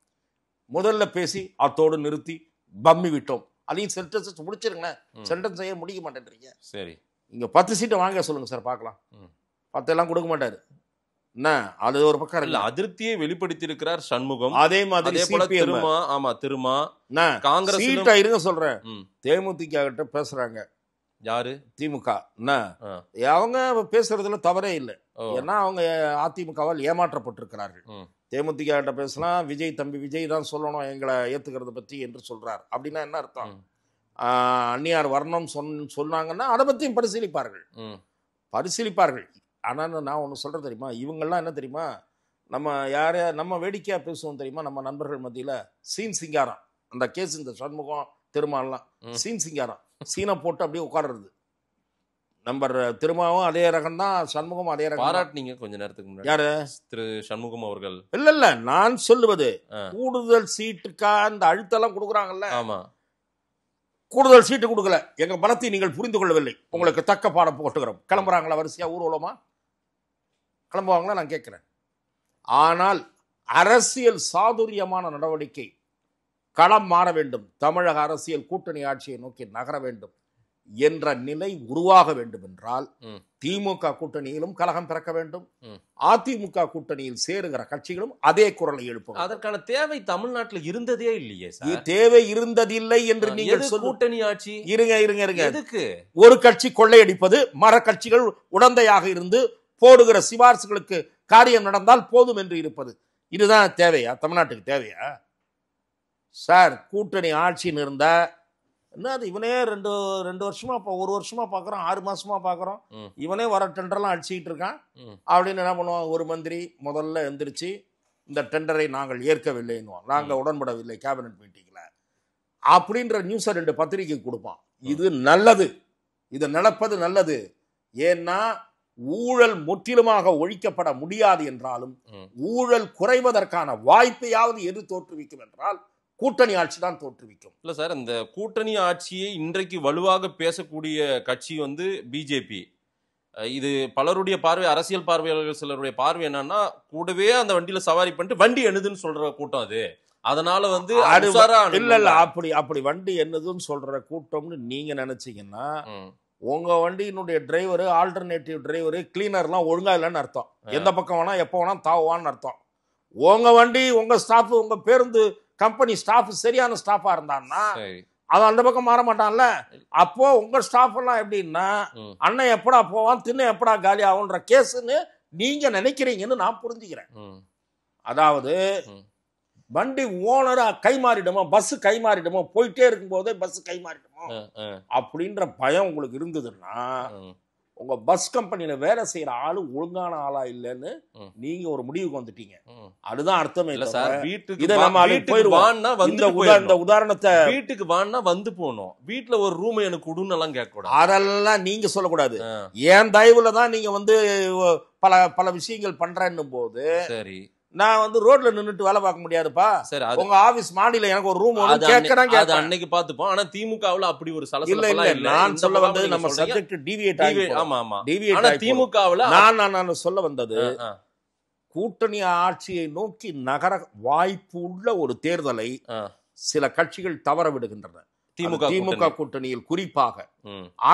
முதல்ல பேசி அத்தோடு நிறுத்தி பம்மி விட்டோம். அதையும் சென்டென்ஸ் முடிச்சிருங்க. சென்டென்ஸ் செய்ய முடிக்க மாட்டேன்றீங்க. சரி, இங்க 10 சீட்டை வாங்க சொல்லுங்க சார், பார்க்கலாம். 10 எல்லாம் கொடுக்க மாட்டாரு. என்ன, அது ஒரு பக்கம் இல்ல. அதிருப்தியை வெளிப்படுத்தி இருக்கிறார் சண்முகம். அதே மாதிரி காங்கிரஸ் சீட்டா இருங்க சொல்றேன். தேமுதிக கிட்ட பேசுறாங்க. யாரு? திமுக. அவங்க பேசுறதுல தவறே இல்லை. ஏன்னா அவங்க அதிமுகவால் ஏமாற்றப்பட்டிருக்கிறார்கள். தேமுதிக கிட்ட பேசலாம், விஜய் தம்பி விஜய் தான் சொல்லணும் எங்களை ஏத்துக்கிறத பற்றி என்று சொல்றார். அப்படின்னா என்ன அர்த்தம்? அந்நியார் வரணும் சொன்னாங்கன்னா அதை பற்றியும் பரிசீலிப்பார்கள். ஆனால் நான் ஒன்று சொல்கிறேன் தெரியுமா, இவங்கெல்லாம் என்ன தெரியுமா, நம்ம வேடிக்கையாக பேசுவோம் தெரியுமா, நம்ம நண்பர்கள் மத்தியில் சீன் சிங்காரம். அந்த கேஸ் இந்த சண்முகம் திருமாலாம் சீன் சிங்காரம், சீனை போட்டு அப்படியே உட்கார்றது. நம்பர் திருமாவும் அதே ரகம் தான், சண்முகம் அதே ரகம். பாராட்டினீங்க கொஞ்ச நேரத்துக்கு முன்னாடி யாரு? திரு சண்முகம் அவர்கள். இல்ல நான் சொல்லுவது கூடுதல் சீட்டுக்கா அந்த அழுத்தெல்லாம் கொடுக்குறாங்கல்ல. ஆமா, கூடுதல் சீட்டு கொடுக்கல, எங்க பலத்தை நீங்கள் புரிந்து கொள்ளவில்லை, உங்களுக்கு தக்க பாடம் போட்டுக்கிறோம். கிளம்புறாங்களா வரிசையா ஊர்வலமா? கிளம்புவாங்களா நான் கேட்கிறேன். ஆனால் அரசியல் சாதுரியமான நடவடிக்கை, களம் மாற வேண்டும், தமிழக அரசியல் கூட்டணி ஆட்சியை நோக்கி நகர வேண்டும் என்ற நிலை உருவாக வேண்டும் என்றால் திமுக கூட்டணியிலும் கலகம் பிறக்க வேண்டும். அதிமுக கூட்டணியில் சேருகிற கட்சிகளும் அதே குரலை எழுப்பும். அதற்கான தேவை தமிழ்நாட்டில் இருந்ததே இல்லையே சார். தேவை இருந்ததில்லை என்று நீங்கள் கூட்டணி ஆட்சி இருங்க. ஒரு கட்சி கொள்ளையடிப்பது, மர கட்சிகள் உடந்தையாக இருந்து போடுகிற சிபாரிசுகளுக்கு காரியம் நடந்தால் போதும் என்று இருப்பது, இதுதான் தேவையா? தமிழ்நாட்டுக்கு தேவையா சார்? கூட்டணி ஆட்சின்னு இருந்தா என்ன, அது இவனே ரெண்டு வருஷமா, ஒரு வருஷமா பாக்குறோம், 6 மாசமா பாக்குறோம், இவனே வர டெண்டர்லாம் அடிச்சுக்கிட்டு இருக்கான் அப்படின்னு என்ன பண்ணுவான்? ஒரு மந்திரி முதல்ல எந்திரிச்சு இந்த டெண்டரை நாங்கள் ஏற்கவில்லைன்னு, நாங்கள் உடன்படவில்லை கேபினட் மீட்டிங்ல அப்படின்ற நியூஸை 2 பத்திரிகை கொடுப்பான். இது நல்லது, இது நடப்பது நல்லது. ஏன்னா ஊழல் முற்றிலுமாக ஒழிக்கப்பட முடியாது என்றாலும் ஊழல் குறைவதற்கான வாய்ப்பையாவது எது தோற்றுவிக்கும் என்றால் கூட்டணி ஆட்சி தான் தோற்றுவிக்கும். இல்ல சார், இந்த கூட்டணி ஆட்சியை இன்றைக்கு வலுவாக பேசக்கூடிய கட்சி பிஜேபி. இது பலருடைய பார்வை, அரசியல் பார்வையாளர்கள் சிலருடைய பார்வை என்னன்னா, கூடவே அந்த வண்டியில சவாரி பண்ணிட்டு வண்டி என்னதுன்னு சொல்ற கூட்டம் அது. அதனால இல்ல அப்படி வண்டி என்னதுன்னு சொல்ற கூட்டம்னு நீங்க நினைச்சீங்கன்னா உங்க வண்டியினுடைய டிரைவரு, ஆல்டர்னேட்டிவ் டிரைவரு, கிளீனர்லாம் ஒழுங்கா இல்லைன்னு அர்த்தம். எந்த பக்கம் வேணா எப்போ வேணா தாவான்னு அர்த்தம். உங்க வண்டி, உங்க ஸ்டாஃப், உங்க பேருந்து கம்பெனி ஸ்டாஃப் சரியான ஸ்டாஃபா இருந்தான்னா அவன் அந்த பக்கம் மாற மாட்டான்ல. அப்போ உங்க ஸ்டாஃப் எல்லாம் எப்படின்னா, அண்ணன் எப்படா போவான், தின்ன எப்படா காலி ஆகுன்ற கேஸ்ன்னு நீங்க நினைக்கிறீங்கன்னு நான் புரிஞ்சுக்கிறேன். அதாவது வண்டி ஓனரா கை மாறிடுமோ, பஸ் கை மாறிடுமோ, போயிட்டே இருக்கும் போதே பஸ் கை மாறிடுமோ அப்படின்ற பயம் உங்களுக்கு இருந்ததுன்னா உங்க பஸ் கம்பெனியில வேலை செய்யற ஆளு ஒழுங்கான ஆளா இல்லைன்னு நீங்க ஒரு முடிவுக்கு வந்துட்டீங்க. அதுதான் அர்த்தமே. இந்த உதாரணத்தை வீட்டுக்கு வான்னா வந்து போனோம், வீட்டுல ஒரு ரூம் எனக்கு கொடுன்னு எல்லாம் கேட்க கூடாது. அதெல்லாம் நீங்க சொல்லக்கூடாது. என் தயவுலதான் நீங்க பல விஷயங்கள் பண்றேன்னும் போது சரி, நான் ரோட்ல நின்னுட்டு வேலை பார்க்க முடியாதுப்பா. சரி, உங்க ஆபீஸ் மாடியில எனக்கு ஒரு ரூம் அன்னைக்கு பாத்துப்போம். ஆனா திமுகவுல அப்படி ஒரு சலசலப்பு இல்ல. நான் சொல்ல வந்தது நம்ம சப்ஜெக்ட் டிவியேட் ஆகி. ஆமா ஆமா, ஆனா திமுகவுல நான் சொல்ல வந்தது கூட்டணி ஆட்சியை நோக்கி நகர வாய்ப்பு உள்ள ஒரு தேர்தலை சில கட்சிகள் தவற விடுகின்றன. திமுக கூட்டணியில் குறிப்பாக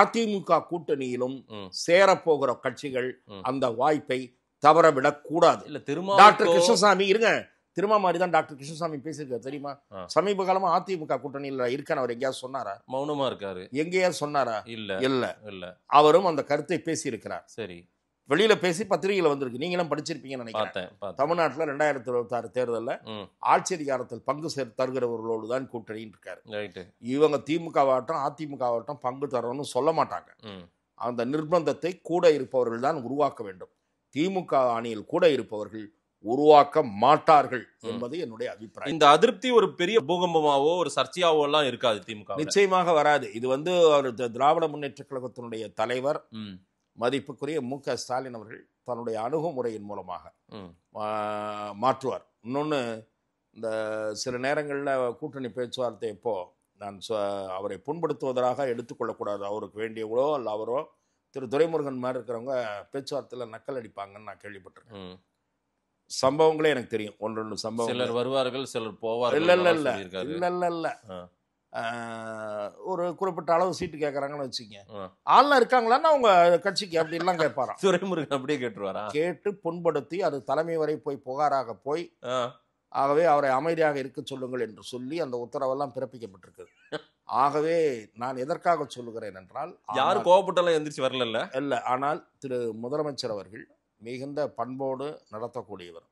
அதிமுக கூட்டணியிலும் சேரப்போகிற கட்சிகள் அந்த வாய்ப்பை தவறவிடக் கூடாது. டாக்டர் கிருஷ்ணசாமி இருங்க, திரும்ப மாதிரி தான் டாக்டர் கிருஷ்ணசாமி பேசியிருக்காரு தெரியுமா? சமீப காலமா அதிமுக கூட்டணியில் இருக்கான்னு அவர் எங்கேயாவது சொன்னாரா? மௌனமா இருக்காரு. எங்கேயாவது சொன்னாரா? இல்ல இல்ல இல்ல. அவரும் அந்த கருத்தை பேசி இருக்கிறார். சரி, வெளியில பேசி பத்திரிகையில வந்திருக்கு, நீங்களும் படிச்சிருப்பீங்கன்னு நினைக்கிறேன். தமிழ்நாட்டுல 2026 தேர்தலில் ஆட்சி அதிகாரத்தில் பங்கு தருகிறவர்களோடு தான் கூட்டணின்னு இருக்காரு. இவங்க திமுகவாகட்டும் அதிமுகவாகட்டும் பங்கு தரணும்னு சொல்ல மாட்டாங்க. அந்த நிர்பந்தத்தை கூட இருப்பவர்கள் தான் உருவாக்க வேண்டும். திமுக அணியில் கூட இருப்பவர்கள் உருவாக்க மாட்டார்கள் என்பது என்னுடைய அபிப்பிராயம். இந்த அதிருப்தி ஒரு பெரிய பூகம்பமாவோ ஒரு சர்ச்சையாவோ எல்லாம் இருக்காது திமுக. நிச்சயமாக வராது. இது அவர் திராவிட முன்னேற்ற கழகத்தினுடைய தலைவர் மதிப்புக்குரிய மு.க. ஸ்டாலின் அவர்கள் தன்னுடைய அணுகுமுறையின் மூலமாக மாற்றுவார். இன்னொன்று, இந்த சில நேரங்களில் கூட்டணி பேச்சுவார்த்தை எப்போ நான் அவரை புண்படுத்துவதாக எடுத்துக்கொள்ளக்கூடாது. அவருக்கு வேண்டியவளோ அல்ல அவரோ திரு துரைமுருகன் மாதிரி இருக்கிறவங்க பேச்சுவார்த்தையில் நக்கல் அடிப்பாங்கன்னு நான் கேள்விப்பட்டிருக்கேன். சம்பவங்களே எனக்கு தெரியும், 1-2 சம்பவம். சிலர் வருவார்கள், சிலர் போவார்கள். இல்ல ஒரு குறிப்பிட்ட அளவு சீட்டு கேட்கறாங்கன்னு வச்சுக்கோங்க, ஆள்லாம் இருக்காங்களான்னு அவங்க கட்சிக்கு அப்படின்லாம் கேட்பாராம். துரைமுருகன் அப்படியே கேட்டுருவாரா? கேட்டு புண்படுத்தி அது தலைமை வரை போய் புகாராக போய், ஆகவே அவரை அமைதியாக இருக்க சொல்லுங்கள் என்று சொல்லி அந்த உத்தரவெல்லாம் பிறப்பிக்கப்பட்டிருக்கு. ஆகவே நான் எதற்காக சொல்லுகிறேன் என்றால், யாரும் கோவப்பட்டாலும் எந்திரிச்சு வரல இல்ல. ஆனால் திரு முதலமைச்சர் அவர்கள் மிகுந்த பண்போடு நடத்தக்கூடியவர்.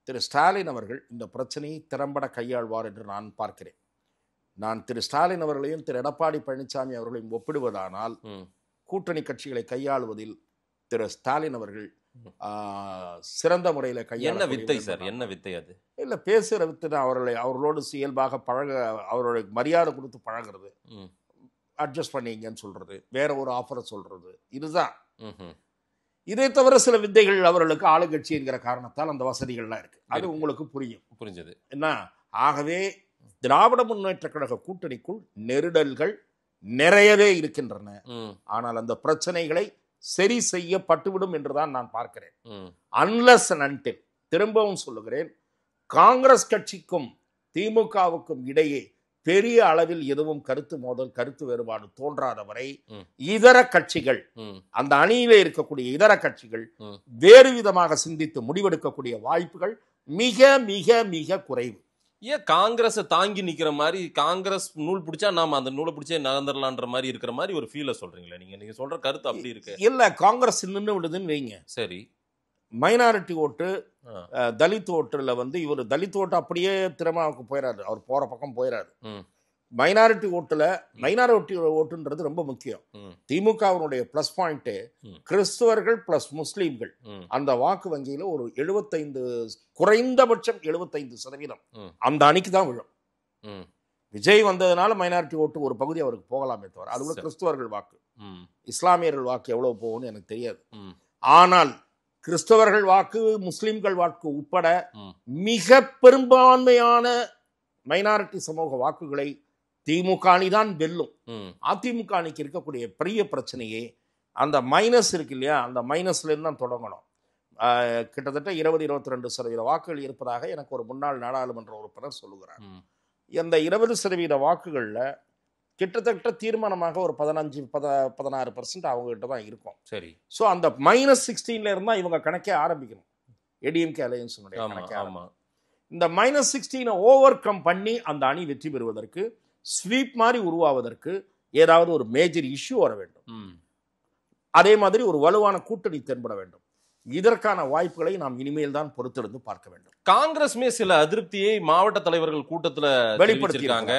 திரு ஸ்டாலின் அவர்கள் இந்த பிரச்சனையை திறம்பட கையாள்வார் என்று நான் பார்க்கிறேன். நான் திரு ஸ்டாலின் அவர்களையும் திரு எடப்பாடி பழனிசாமி அவர்களையும் ஒப்பிடுவதானால் கூட்டணி கட்சிகளை கையாளுவதில் திரு ஸ்டாலின் அவர்கள் சிறந்த முறையில் கையாள. என்ன வித்தை சார்? என்ன வித்தை அது? இல்லை, பேசுகிற வித்தை தான். அவர்களோடு இயல்பாக அவர்களுக்கு மரியாதை கொடுத்து பழகிறது, அட்ஜஸ்ட் பண்ணிங்கன்னு சொல்றது, வேற ஒரு ஆஃபரை சொல்றது, இதுதான். இதை தவிர சில வித்தைகள் அவர்களுக்கு ஆளுங்கட்சி என்கிற காரணத்தால் அந்த வசதிகள்லாம் இருக்கு. அது உங்களுக்கு புரிஞ்சது என்ன? ஆகவே திராவிட முன்னேற்ற கழக கூட்டணிக்குள் நெருடல்கள், நிறையவே இருக்கின்றன. ம், ஆனால் அந்த பிரச்சனைகளை சரி செய்யப்பட்டுவிடும் என்றுதான் நான் பார்க்கிறேன். ம், அன்லெஸ் அண்ட் அன்டில், திரும்பவும் சொல்லுகிறேன், காங்கிரஸ் கட்சிக்கும் திமுகவுக்கும் இடையே பெரிய அளவில் எதுவும் கருத்து மோதல், கருத்து வேறுபாடு தோன்றாத வரை ம். இதர கட்சிகள், ம், அந்த அணியிலே இருக்கக்கூடிய இதர கட்சிகள் ம். வேறு விதமாக சிந்தித்து முடிவெடுக்கக்கூடிய வாய்ப்புகள் மிக மிக மிக குறைவு. ஏன் காங்கிரஸை தாங்கி நிக்கிற மாதிரி, காங்கிரஸ் நூல் பிடிச்சா நாம அந்த நூலை பிடிச்சே நகர்ந்துடலான்ற மாதிரி இருக்கிற மாதிரி ஒரு ஃபீலை சொல்றீங்களா நீங்க சொல்ற கருத்து அப்படி இருக்கு? இல்ல, காங்கிரஸ் நின்று விடுதுன்னு வைங்க, சரி, மைனாரிட்டி ஓட்டு, ஆ, தலித் ஓட்டுல வந்து இவர் தலித் ஓட்டு அப்படியே திருமாவுக்கு போயிடாரு, அவர் போற பக்கம் போயிடாரு. ம், மைனாரிட்டி ஓட்டுல மைனாரிட்டி ஓட்டுன்றது ரொம்ப முக்கியம். ம், திமுகவினுடைய பிளஸ் பாயிண்ட் ம். கிறிஸ்தவர்கள் பிளஸ் முஸ்லீம்கள், ம், அந்த வாக்கு வங்கியில ஒரு 75, குறைந்தபட்சம் 75% ம். அந்த அணிக்கு தான் விழும். ம், விஜய் வந்ததுனால மைனாரிட்டி ஓட்டு ஒரு பகுதி அவருக்கு போகலாமே தவிர, அது கூட சரி. கிறிஸ்தவர்கள் வாக்கு, ம், இஸ்லாமியர்கள் வாக்கு எவ்வளவு போகும்னு எனக்கு தெரியாது. ம், ஆனால் கிறிஸ்தவர்கள் வாக்கு, முஸ்லிம்கள் வாக்கு உட்பட ம். மிக பெரும்பான்மையான மைனாரிட்டி சமூக வாக்குகளை திமுக அணிதான் வெல்லும். ம், அதிமுக அணிக்கு இருக்கக்கூடிய பெரிய பிரச்சனையே அந்த மைனஸ் இருக்கு இல்லையா, அந்த மைனஸ்ல இருந்து தான் தொடங்கணும். கிட்டத்தட்ட 20-22% வாக்குகள் இருப்பதாக எனக்கு ஒரு முன்னாள் நாடாளுமன்ற உறுப்பினர் சொல்லுகிறார். ம். இந்த 20% வாக்குகள்ல கிட்டத்தட்ட தீர்மானமாக ஒரு 15-16% அவங்க கிட்ட தான் இருக்கும். சரி, ஸோ அந்த -16 இருந்தா இவங்க கணக்கே ஆரம்பிக்கணும், ஏடிஎம்கே அலையன்ஸ் ஆமா, கணக்கே ஆமா. இந்த -16 ஓவர் கம் பண்ணி அந்த அணி வெற்றி பெறுவதற்கு, ஸ்வீப் மாதிரி உருவாவதற்கு ஏதாவது ஒரு மேஜர் இஷ்யூ வர வேண்டும். ம். அதே மாதிரி ஒரு வலுவான கூட்டணி தென்பட வேண்டும். இதற்கான வாய்ப்புகளை நாம் இனிமேல் தான் பொறுத்திருந்து பார்க்க வேண்டும். காங்கிரஸ்மே சில அதிருப்தியை மாவட்ட தலைவர்கள் கூட்டத்துல வெளிப்படுத்திருக்காங்க.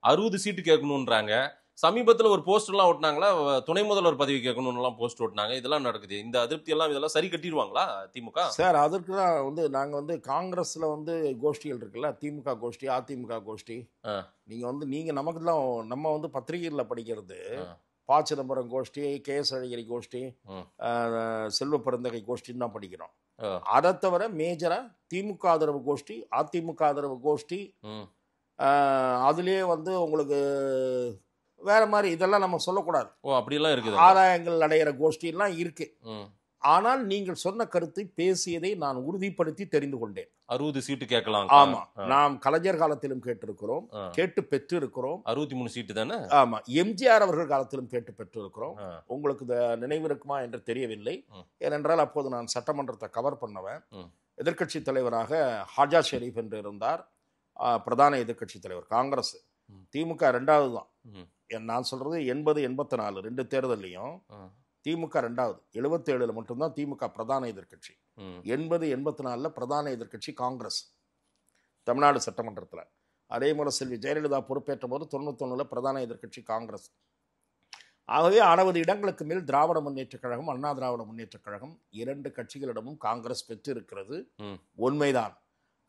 60 சீட்டு கேட்கணும்ன்றாங்க. சமீபத்துல ஒரு போஸ்டர் எல்லாம் ஓட்டினாங்களா, துணை முதல்வர் பதவி கேட்கணும்னு எல்லாம் போஸ்ட் ஓட்டினாங்க. இதெல்லாம் நடக்குது. இந்த அதிருப்தி எல்லாம் இதெல்லாம் சரி கட்டிடுவாங்களா திமுக? சார், அதற்கு தான் வந்து நாங்கள் வந்து காங்கிரஸ்ல வந்து கோஷ்டிகள் இருக்குல்ல, திமுக கோஷ்டி, அதிமுக கோஷ்டி. ஆ. நீங்க நமக்குலாம் நம்ம வந்து பத்திரிகைகளில் படிக்கிறது ஆ. ப. சிதம்பரம் கோஷ்டி, KS அழகிரி கோஷ்டி, ம். செல்வ பெருந்தகை கோஷ்டின்னு தான் படிக்கிறோம். ஆ. அதை தவிர மேஜரா திமுக ஆதரவு கோஷ்டி, அதிமுக ஆதரவு கோஷ்டி, ம். அதுலேயே வந்து உங்களுக்கு வேற மாதிரி இதெல்லாம் நம்ம சொல்லக்கூடாது. ஓ, அப்படியெல்லாம் இருக்குது. ஆதாயங்கள் அடையிற கோஷ்டியெல்லாம் இருக்கு. ம். ஆனால் நீங்கள் சொன்ன கருத்தை பேசியதை நான் உறுதிப்படுத்தி தெரிந்து கொண்டேன். 60 சீட்டு கேட்கலாம். ஆமா, நாம் கலைஞர் காலத்திலும் கேட்டிருக்கிறோம், கேட்டு பெற்று இருக்கிறோம். 63 சீட்டு தானே? ஆமா, எம்ஜிஆர் அவர்கள் காலத்திலும் கேட்டு பெற்று இருக்கிறோம். ஆ. உங்களுக்கு நினைவு இருக்குமா என்று தெரியவில்லை. ம். ஏனென்றால் அப்போது நான் சட்டமன்றத்தை கவர் பண்ணவன். ம். எதிர்க்கட்சி தலைவராக ஹாஜா ஷெரீப் என்று இருந்தார், பிரதான எதிர்க்கட்சி தலைவர் காங்கிரஸ். ம். திமுக 2வது தான். ம். நான் சொல்றது 80-84 2 தேர்தலையும் திமுக 2வது. 77 மட்டும்தான் திமுக பிரதான எதிர்க்கட்சி. 80-84 பிரதான எதிர்க்கட்சி காங்கிரஸ் தமிழ்நாடு சட்டமன்றத்தில். அதே போல செல்வி ஜெயலலிதா பொறுப்பேற்ற போது 91 பிரதான எதிர்க்கட்சி காங்கிரஸ். ஆகவே 60 இடங்களுக்கு மேல் திராவிட முன்னேற்ற கழகம், அண்ணா திராவிட முன்னேற்ற கழகம் 2 கட்சிகளிடமும் காங்கிரஸ் பெற்றிருக்கிறது, உண்மைதான்.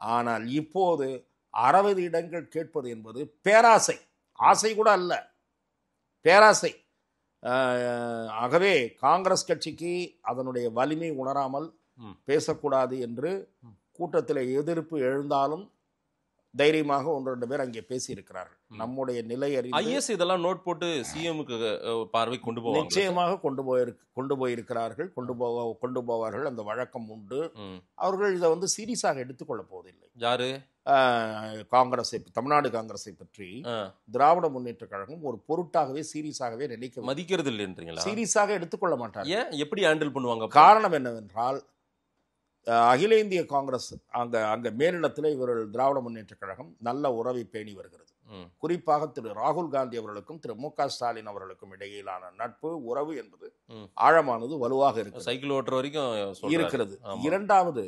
ஆனால் இப்போது 60 இடங்கள் கேட்பது என்பது பேராசை, ஆசை கூட அல்ல, பேராசை. ஆகவே காங்கிரஸ் கட்சிக்கு அதனுடைய வலிமை உணராமல் பேசக்கூடாது என்று கூட்டத்தில் எதிர்ப்பு எழுந்தாலும் தைரியமாக 1-2 பேர் அங்கே பேசி இருக்கிறார்கள். நம்முடைய நிலை ஐஎஸ் இதெல்லாம் நோட் போட்டு சிஎம்க்கு பார்வை கொண்டு போவாங்க. நிச்சயமாக கொண்டு போயிருக்கிறார்கள், கொண்டு போவார்கள். அந்த வழக்கம் உண்டு. அவர்கள் இதை வந்து சீரியஸாக எடுத்துக்கொள்ள போவதில்லை. யாரு? காங்கிரஸை, தமிழ்நாடு காங்கிரஸை பற்றி திராவிட முன்னேற்ற கழகம் ஒரு பொருட்டாகவே சீரியஸாகவே நினைக்க மதிக்கிறது இல்லைன்றீங்களா? சீரியஸாக எடுத்துக்கொள்ள மாட்டார்கள். ஏன், எப்படி ஹேண்டில் பண்ணுவாங்க? காரணம் என்னவென்றால் அகில இந்திய காங்கிரஸ் அங்க மேலிடத்தில் இவர்கள் திராவிட முன்னேற்ற கழகம் நல்ல உறவை பேணி வருகிறது. குறிப்பாக திரு ராகுல் காந்தி அவர்களுக்கும் திரு மு.க. ஸ்டாலின் அவர்களுக்கும் இடையிலான நட்பு உறவு என்பது ஆழமானது, வலுவாக இருக்கு, சைக்கிள் ஓட்டுற வரைக்கும் இருக்கிறது. இரண்டாவது,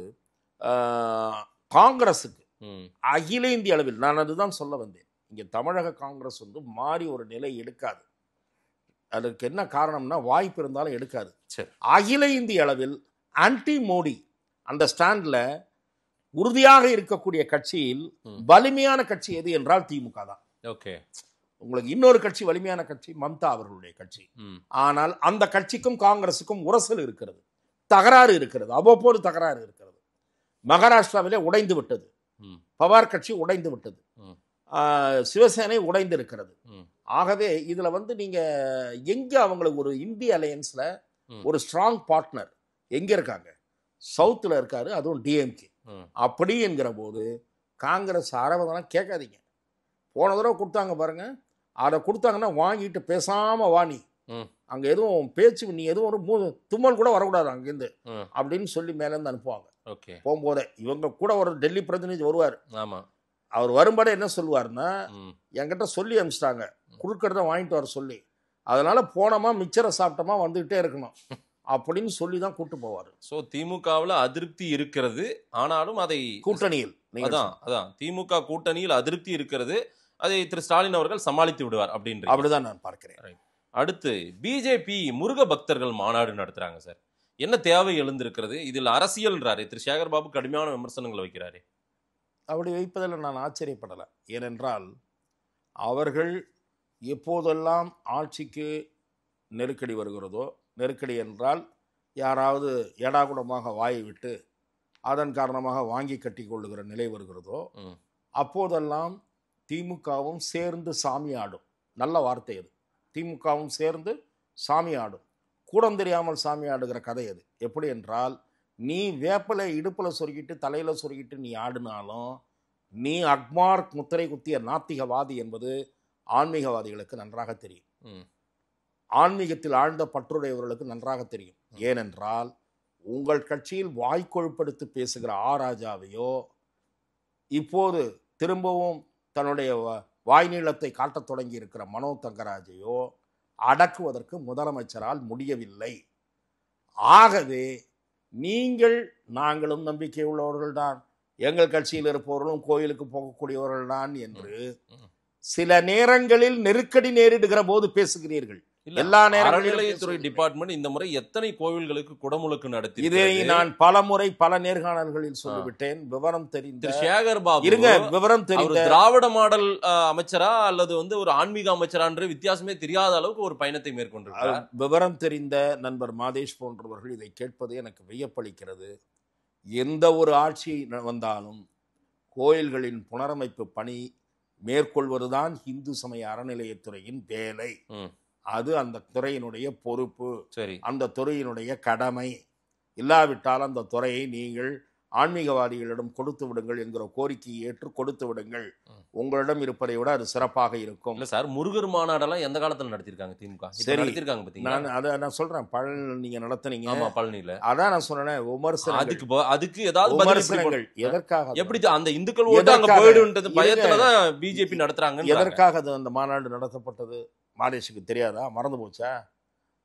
காங்கிரசுக்கு அகில இந்திய அளவில், நான் அதுதான் சொல்ல வந்தேன், இங்க தமிழக காங்கிரஸ் வந்து மாறி ஒரு நிலை எடுக்காது. அதற்கு என்ன காரணம்னா, வாய்ப்பு இருந்தாலும் எடுக்காது. அகில இந்திய அளவில் ஆன்டி மோடி அந்த ஸ்டாண்ட்ல உறுதியாக இருக்கக்கூடிய கட்சியில் வலிமையான கட்சி எது என்றால் திமுக தான். உங்களுக்கு இன்னொரு கட்சி வலிமையான கட்சி மம்தா அவர்களுடைய கட்சி. ஆனால் அந்த கட்சிக்கும் காங்கிரசுக்கும் உரசல் இருக்கிறது, தகராறு இருக்கிறது, அவ்வப்போது தகராறு இருக்கிறது. மகாராஷ்டிராவிலே உடைந்து விட்டது, பவார் கட்சி உடைந்து விட்டது, சிவசேனை உடைந்து இருக்கிறது. ஆகவே இதுல வந்து நீங்க எங்க அவங்களுக்கு ஒரு இந்திய அலையன்ஸ்ல ஒரு ஸ்ட்ராங் பார்ட்னர் எங்க இருக்காங்க? சவுத்துல இருக்காரு, அதுவும் டிஎம்கே. அப்படி என்கிற போது காங்கிரஸ் அரவதெல்லாம் கேட்காதீங்க. போன தடவை கொடுத்தாங்க பாருங்க, அதை கொடுத்தாங்கன்னா வாங்கிட்டு பேசாம வாணி அங்க எதுவும் பேச்சு, நீ எதுவும் ஒரு தும்மல் கூட வரக்கூடாது அங்கேருந்து அப்படின்னு சொல்லி மேலேருந்து அனுப்புவாங்க. போகும்போதே இவங்க கூட ஒரு டெல்லி பிரதிநிதி வருவார். அவர் வரும்போது என்ன சொல்லுவாருன்னா, என்கிட்ட சொல்லி அனுப்பிச்சிட்டாங்க கொடுக்கறத வாங்கிட்டு வர சொல்லி, அதனால போனோமா மிச்சரை சாப்பிட்டோமா வந்துகிட்டே இருக்கணும் அப்படின்னு சொல்லி தான் கூட்டு போவார். ஸோ திமுகவில் அதிருப்தி இருக்கிறது, ஆனாலும் அதை கூட்டணியில் அதான் திமுக கூட்டணியில் அதிருப்தி இருக்கிறது, அதை திரு ஸ்டாலின் அவர்கள் சமாளித்து விடுவார் அப்படிதான் நான் பார்க்கிறேன். அடுத்து பிஜேபி முருக பக்தர்கள் மாநாடு நடத்துறாங்க சார். என்ன தேவை எழுந்திருக்கிறது? இதில் அரசியல்ன்றாரு திரு சேகர் பாபு, கடுமையான விமர்சனங்களை வைக்கிறாரு. அப்படி வைப்பதில் நான் ஆச்சரியப்படலை. ஏனென்றால் அவர்கள் எப்போதெல்லாம் ஆட்சிக்கு நெருக்கடி வருகிறதோ, நெருக்கடி என்றால் யாராவது ஏடாகுடமாக வாயை விட்டு அதன் காரணமாக வாங்கி கட்டி கொள்ளுகிற நிலை வருகிறதோ, அப்போதெல்லாம் திமுகவும் சேர்ந்து சாமி ஆடும். நல்ல வார்த்தை அது. திமுகவும் சேர்ந்து சாமி ஆடும். கூடம் தெரியாமல் சாமி ஆடுகிற கதை அது. எப்படி என்றால், நீ வேப்பலை இடுப்பில் சொருகிட்டு தலையில் சொருகிட்டு நீ ஆடினாலும் நீ அக்மார்க் முத்திரை குத்திய நாத்திகவாதி என்பது ஆன்மீகவாதிகளுக்கு நன்றாக தெரியும். ஆன்மீகத்தில் ஆழ்ந்த பற்றுடையவர்களுக்கு நன்றாக தெரியும். ஏனென்றால் உங்கள் கட்சியில் வாய்க்கொழுப்படுத்தி பேசுகிற ராஜாவையோ, இப்போது திரும்பவும் தன்னுடைய வாய் நீளத்தை காட்டத் தொடங்கி இருக்கிற மனோ தங்கராஜையோ அடக்குவதற்கு முதலமைச்சரால் முடியவில்லை. ஆகவே நீங்கள் நாங்களும் நம்பிக்கை உள்ளவர்கள்தான், எங்கள் கட்சியில் இருப்பவர்களும் கோயிலுக்கு போகக்கூடியவர்கள்தான் என்று சில நேரங்களில் நெருக்கடி நேரிடுகிற போது பேசுகிறீர்கள். எல்லா நேரங்களிலும் டிபார்ட்மெண்ட் இந்த முறை எத்தனை கோவில்களுக்கு குடமுழுக்கு நடத்தி, இதை நான் பல முறை பல நேர்காணல்களில் சொல்லிவிட்டேன். விவரம் தெரிந்த சேகர் பாபு இருங்க, விவரம் தெரிந்த திராவிட மாடல் அமைச்சரா அல்லது ஒரு ஆன்மீக அமைச்சரான்ற வித்தியாசமே தெரியாத அளவுக்கு ஒரு பயணத்தை மேற்கொண்டிருக்கிறார். விவரம் தெரிந்த நண்பர் மாதேஷ் போன்றவர்கள் இதை கேட்பது எனக்கு வியப்பளிக்கிறது. எந்த ஒரு ஆட்சி வந்தாலும் கோயில்களின் புனரமைப்பு பணி மேற்கொள்வதுதான் இந்து சமய அறநிலையத்துறையின் வேலை. அது அந்த துறையினுடைய பொறுப்பு, அந்த துறையினுடைய கடமை. இல்லாவிட்டால் அந்த துறையை நீங்கள் ஆன்மீகவாதிகளிடம் கொடுத்து விடுங்கள் என்கிற கோரிக்கையை ஏற்று கொடுத்து விடுங்கள். உங்களிடம் இருப்பதை விட அது சிறப்பாக இருக்கும். இல்ல சார், முருகர் மாநாடெல்லாம் எந்த காலத்துல நடத்திருக்காங்க திமுக? சரி, நடத்திருக்காங்க பாத்தீங்களா? நான் சொல்றேன், பழனி நீங்க நடத்துனீங்க. ஆமா, பழனியில. அதான் நான் சொன்னேன், விமர்சனம். அதுக்கு ஏதாவது விமர்சனங்கள் எதற்காக? எப்படி அந்த இந்துக்கள் ஓட்டு அங்க போயிடுன்றது பயத்துலதான் பிஜேபி நடத்துறாங்க. எதற்காக அந்த மாநாடு நடத்தப்பட்டது மாதேஷுக்கு தெரியாதா? மறந்து போச்சா?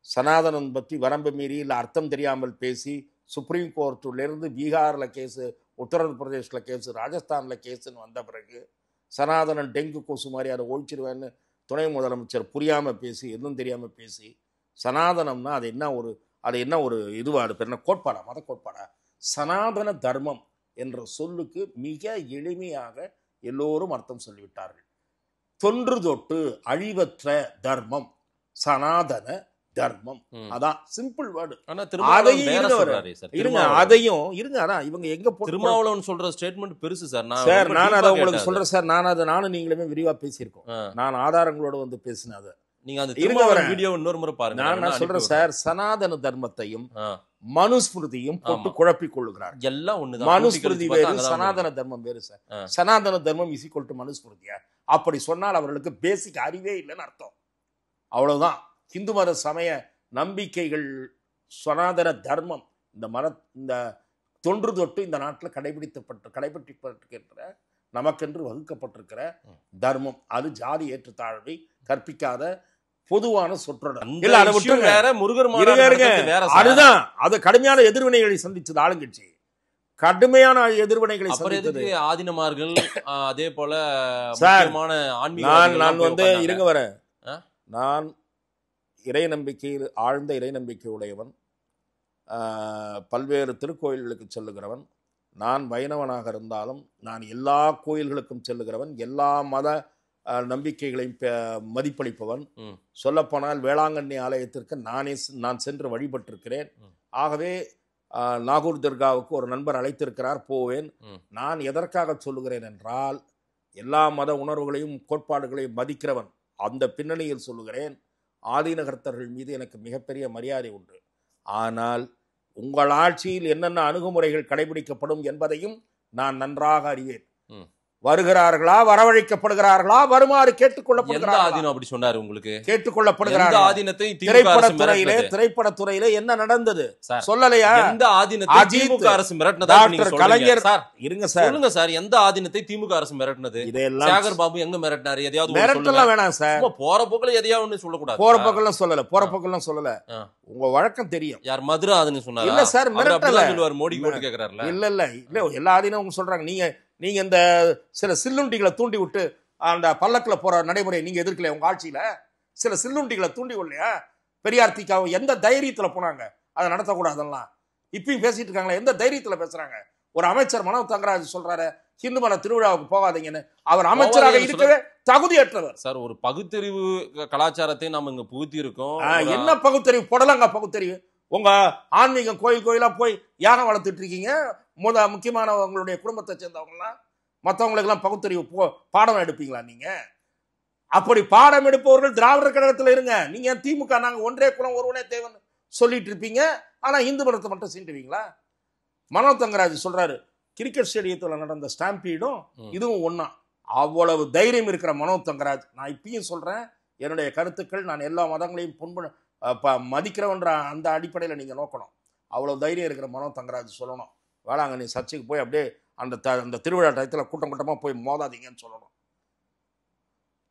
சனாதனம் பற்றி வரம்பு மீறி இல்லை அர்த்தம் தெரியாமல் பேசி சுப்ரீம் கோர்ட்டிலிருந்து பீகாரில் கேஸு, உத்தரப்பிரதேசில் கேஸு, ராஜஸ்தானில் கேஸுன்னு வந்த பிறகு சனாதனன் டெங்கு கொசு மாதிரி அதை ஒழிச்சிருவேன்னு துணை முதலமைச்சர் புரியாமல் பேசி, எதுவும் தெரியாமல் பேசி, சனாதனம்னா அது என்ன ஒரு இதுவா, அது என்ன கோட்பாடா, மத கோட்பாடா? சனாதன தர்மம் என்ற சொல்லுக்கு மிக எளிமையாக எல்லோரும் அர்த்தம் சொல்லிவிட்டார்கள். தொன்று தொட்டு அழிவற்ற தர்மம் சனாதன தர்மம். அதான் சிம்பிள் வேர்டு. அதையும் இருங்க, அதான் இவங்க எங்க திருமாவளவன் சொல்ற ஸ்டேட்மெண்ட் பெருசு சார். நான் அதை உங்களுக்கு சொல்றேன் சார். நானும் நீங்களுமே விரிவா பேசியிருக்கோம். நான் ஆதாரங்களோட வந்து பேசினேன். அதை நீங்க அந்த திருமாவளவன் வீடியோ இன்னொரு முறை பாருங்க. நான் சொல்றேன் சார், சனாதன தர்மத்தையும் மனுஸ்மிருதியும் போட்டு குழப்பிக் கொள்ளுகிறார். எல்லாம் ஒண்ணுதான். மனுஸ்மிருதி வேறு, சனாதன தர்மம் வேறு சார். சனாதன தர்மம் இஸ் ஈக்குவல் டு மனுஸ்மிருதியா? அப்படி சொன்னால் அவர்களுக்கு பேசிக் அறிவே இல்லைன்னு அர்த்தம். அவ்வளவுதான். இந்து மத சமய நம்பிக்கைகள், சனாதன தர்மம், இந்த தொன்று தொட்டு இந்த நாட்டில் கடைபிடிக்கப்பட்டிருக்கின்ற நமக்கென்று வகுக்கப்பட்டிருக்கிற தர்மம். அது ஜாதி ஏற்றத்தாழ்வை கற்பிக்காத பொதுவான சொற்றொடர். அதுதான் அது கடுமையான எதிர்வினைகளை சந்திச்சது ஆளுங்கட்சி. கடுமையான எதிர்வினைகளை சந்தித்தது ஆதினமார்கள். அதே போல நான் வந்து இருங்க வரேன். நான் இறை நம்பிக்கையில் ஆழ்ந்த இறை நம்பிக்கை உடையவன், பல்வேறு திருக்கோயில்களுக்கு செல்லுகிறவன். நான் வைணவனாக இருந்தாலும் நான் எல்லா கோயில்களுக்கும் செல்லுகிறவன், எல்லா மத நம்பிக்கைகளையும் மதிப்பளிப்பவன். சொல்லப்போனால் வேளாங்கண்ணி ஆலயத்திற்கு நான் சென்று வழிபட்டிருக்கிறேன். ஆகவே நாகூர் தர்காவுக்கு ஒரு நண்பர் அழைத்திருக்கிறார், போவேன். நான் எதற்காக சொல்லுகிறேன் என்றால், எல்லா மத உணர்வுகளையும் கோட்பாடுகளையும் மதிக்கிறவன். அந்த பின்னணியில் சொல்லுகிறேன், ஆதினகர்த்தர்கள் மீது எனக்கு மிகப்பெரிய மரியாதை உண்டு. ஆனால் உங்கள் ஆட்சியில் என்னென்ன அணுகுமுறைகள் கடைபிடிக்கப்படும் என்பதையும் நான் நன்றாக அறிவேன். வருகிறார்களா, வரவழைக்கப்படுகிறார்களா, வருமாறு கேட்டுக்கொள்ளப்படுகிறார்கள். அப்படி சொன்னாரு உங்களுக்கு? கேட்டுக்கொள்ளப்படுகிறார்கள். ஆதினத்தை திரைப்படத்துறையிலே என்ன நடந்தது சொல்லலையா? எந்த ஆதினத்தை திமுக அரசு மிரட்டினதா? டாக்டர் கலைஞர் இருங்க சார், சொல்லுங்க சார், எந்த ஆதினத்தை திமுக அரசு மிரட்டினது? இதெல்லாம் சேகர் பாபு எங்க மிரட்டினாரு? எதையாவது மிரட்டலாம் வேணாம் சார். போற போக்குல எதையாவது ஒண்ணு சொல்லக்கூடாது. போற போக்கெல்லாம் சொல்லல, போற போக்கெல்லாம் சொல்லல. உங்க வழக்கம் தெரியும். யார் மதுராதுன்னு சொன்னாரு? இல்ல சார், மிரட்டல சொல்லுவார். மோடி ஓட்டு கேக்குறாருல. இல்ல எல்லா ஆதினமும் சொல்றாங்க. நீங்க இந்த சில சில்லுண்டிகளை தூண்டி விட்டு அந்த பல்லக்குல போற நடைமுறை நீங்க எதிர்க்கல உங்க ஆட்சியில? சில சில்லுண்டிகளை தூண்டி விடலையா? பெரியார் தீக்காவை எந்த தைரியத்துல போனாங்க அதை நடத்தக்கூடாதெல்லாம்? இப்பயும் பேசிட்டு இருக்காங்களா? எந்த தைரியத்துல பேசுறாங்க? ஒரு அமைச்சர் மனோ தங்கராஜ் சொல்றாரு ஹிந்து மத திருவிழாவுக்கு போகாதீங்கன்னு. அவர் அமைச்சராக இருக்கவே தகுதியற்றவர் சார். ஒரு பகுத்தறிவு கலாச்சாரத்தை நாம இங்க புகுத்தி இருக்கோம். என்ன பகுத்தறிவு? போடலாங்க பகுத்தறிவு. உங்க ஆன்மீகம் கோயிலா போய் யாகம் வளர்த்துட்டு இருக்கீங்க. முக்கியமான உங்களுடைய குடும்பத்தை சேர்ந்தவங்கலாம் மற்றவங்களுக்கு எல்லாம் பகுத்தறிவு பாடம் எடுப்பீங்களா நீங்க? அப்படி பாடம் எடுப்பவர்கள் திராவிடர் கழகத்தில் இருங்க. நீங்க திமுக நாங்க ஒன்றே குலம் ஒருவனே தேவன் சொல்லிட்டு இருப்பீங்க. ஆனா இந்து மதத்தை மட்டும் சீண்டுவீங்களா? மனோ தங்கராஜ் சொல்றாரு கிரிக்கெட் ஸ்டேடியத்தில் நடந்த ஸ்டாம்பீடும் இதுவும் ஒன்னா. அவ்வளவு தைரியம் இருக்கிற மனோ தங்கராஜ், நான் இப்பயும் சொல்றேன், என்னுடைய கருத்துக்கள் நான் எல்லா மதங்களையும் மதிக்கிறவன்ற அந்த அடிப்படையில் நீங்க நோக்கணும். அவ்வளவு தைரியம் இருக்கிற மனோ தங்கராஜ் சொல்லணும், வேளாங்கண்ணி சர்ச்சைக்கு போய் அப்படியே அந்த திருவிழா டயத்தில் கூட்டம் கூட்டமாக போய் மோதாதீங்கன்னு சொல்லணும்.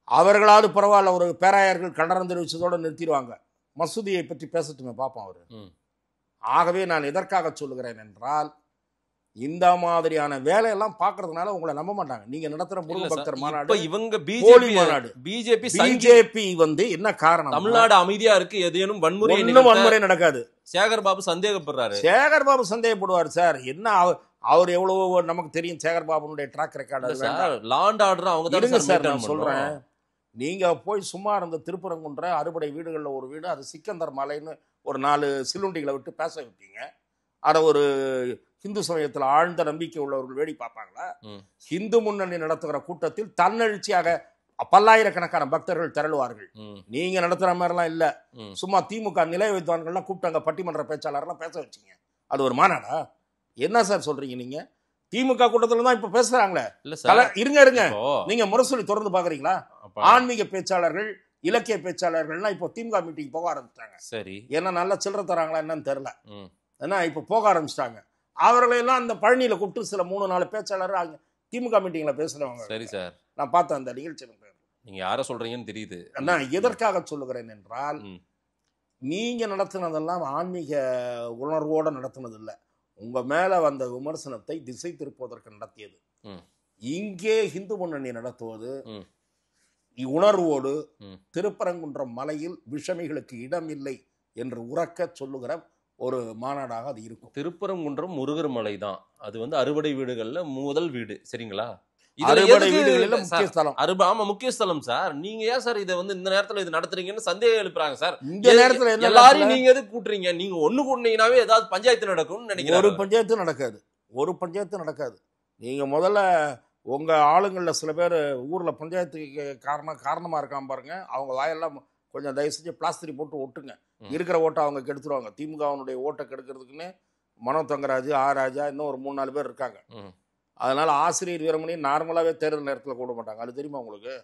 அவர்களாவது பரவாயில்ல, ஒரு பேராயர்கள் கண்டனம் தெரிவிச்சதோடு நிறுத்திடுவாங்க. மசூதியை பற்றி பேசட்டுமே பார்ப்போம் அவரு. ஆகவே நான் எதற்காக சொல்லுகிறேன் என்றால், இந்த மாதிரியான வேலையெல்லாம் பாக்குறதுனால உங்களை நம்ப மாட்டாங்க. நீங்க நடத்துற முருகன் பக்தர் மாநாடு, இவங்க பிஜேபி வந்து என்ன காரணம்? தமிழ்நாடு அமைதியா இருக்கு, எதையும் வன்முறை நடக்காது. சேகர் பாபு சந்தேகப்படுறாரு. சேகர் பாபு சந்தேகப்படுவார் சார். என்ன அவர் எவ்வளவோ நமக்கு தெரியும் சேகர் பாபுனுடைய ட்ராக் ரெக்கார்டு. லாண்ட் ஆர்டர் அவங்க தான் சார். நான் சொல்றேன், நீங்க போய் சும்மா இருந்த திருப்பரங்குன்ற அறுபடை வீடுகளில் ஒரு வீடு, அது சிக்கந்தர் மலைன்னு ஒரு 4 சிலுண்டிகளை விட்டு பேச வைப்பீங்க. அதை ஒரு ஹிந்து சமயத்தில் ஆழ்ந்த நம்பிக்கை உள்ளவர்கள் வேடி பார்ப்பாங்களா? ஹிந்து முன்னணி நடத்துகிற கூட்டத்தில் தன்னெழுச்சியாக பல்லாயிரக்கணக்கான பக்தர்கள் திரளுவார்கள். நீங்க நடத்துற மாதிரிலாம் இல்ல. சும்மா திமுக நிலைய வித்வான்கள்லாம் கூப்பிட்டாங்க, பட்டிமன்ற பேச்சாளர்லாம் பேச வச்சீங்க. அது ஒரு மாநாடா? என்ன சார் சொல்றீங்க நீங்க? திமுக கூட்டத்துல தான் இப்ப பேசுறாங்களே. இருங்க நீங்க முரசொலி தொடர்ந்து பாக்குறீங்களா? ஆன்மீக பேச்சாளர்கள், இலக்கிய பேச்சாளர்கள்லாம் இப்போ திமுக மீட்டிங் போக ஆரம்பிச்சிட்டாங்க. சரி, ஏன்னா நல்லா சில்லற தராங்களா என்னன்னு தெரியல. ஏன்னா இப்ப போக ஆரம்பிச்சிட்டாங்க. அவர்களெல்லாம் அந்த பழனியில கூப்பிட்டு சில 3-4 பேச்சாளர் திமுக மீட்டிங்ல பேசுறவங்க. சரி சார், நான் பார்த்தேன் அந்த நிகழ்ச்சி. நீங்க யார சொல்றீங்கன்னு தெரியுது. நான் எதற்காக சொல்லுகிறேன் என்றால், நீங்க நடத்தினதெல்லாம் ஆன்மீக உணர்வோடு நடத்தினது இல்லை. உங்க மேல வந்த விமர்சனத்தை திசை திருப்புவதற்கு நடத்தியது. இங்கே இந்து முன்னணி நடத்துவது உணர்வோடு திருப்பரங்குன்றம் மலையில் விஷமிகளுக்கு இடம் இல்லை என்று உறக்க சொல்லுகிற ஒரு மாநாடாக அது இருக்கும். திருப்பரங்குன்றம் முருகர் மலை தான். அது வந்து அறுபடை வீடுகள்ல முதல் வீடு. சரிங்களா? முக்கிய ஸ்தலம் சார். நீங்க ஏன் சார் இதை வந்து இந்த நேரத்துல இது நடத்துறீங்கன்னு சந்தேகம் எழுப்புறாங்க சார். இந்த நேரத்துல எல்லாரையும் நீங்க எது கூட்டுறீங்க? நீங்க ஒண்ணு கூட்டினீங்கன்னாவே ஏதாவது பஞ்சாயத்து நடக்கும்னு நினைக்கிறேன். ஒரு பஞ்சாயத்து நடக்காது. நீங்க முதல்ல உங்க ஆளுங்கள்ல சில பேர் ஊர்ல பஞ்சாயத்துக்கு காரணமா இருக்காம பாருங்க, அவங்க வாயெல்லாம் கொஞ்சம் தயவு செஞ்சு பிளாஸ்டிக் போட்டு ஒட்டுங்க. இருக்கிற ஓட்டை அவங்க கெடுத்துருவாங்க. திமுகவுடைய ஓட்டை கெடுக்கிறதுக்குன்னு மனோ தங்கராஜ், ராஜா, இன்னும் ஒரு 3-4 பேர் இருக்காங்க. அதனால ஆசிரியர் வீரமணி நார்மலாவே தேர்தல் நேரத்தில் கூட மாட்டாங்க. அது தெரியுமா உங்களுக்கு?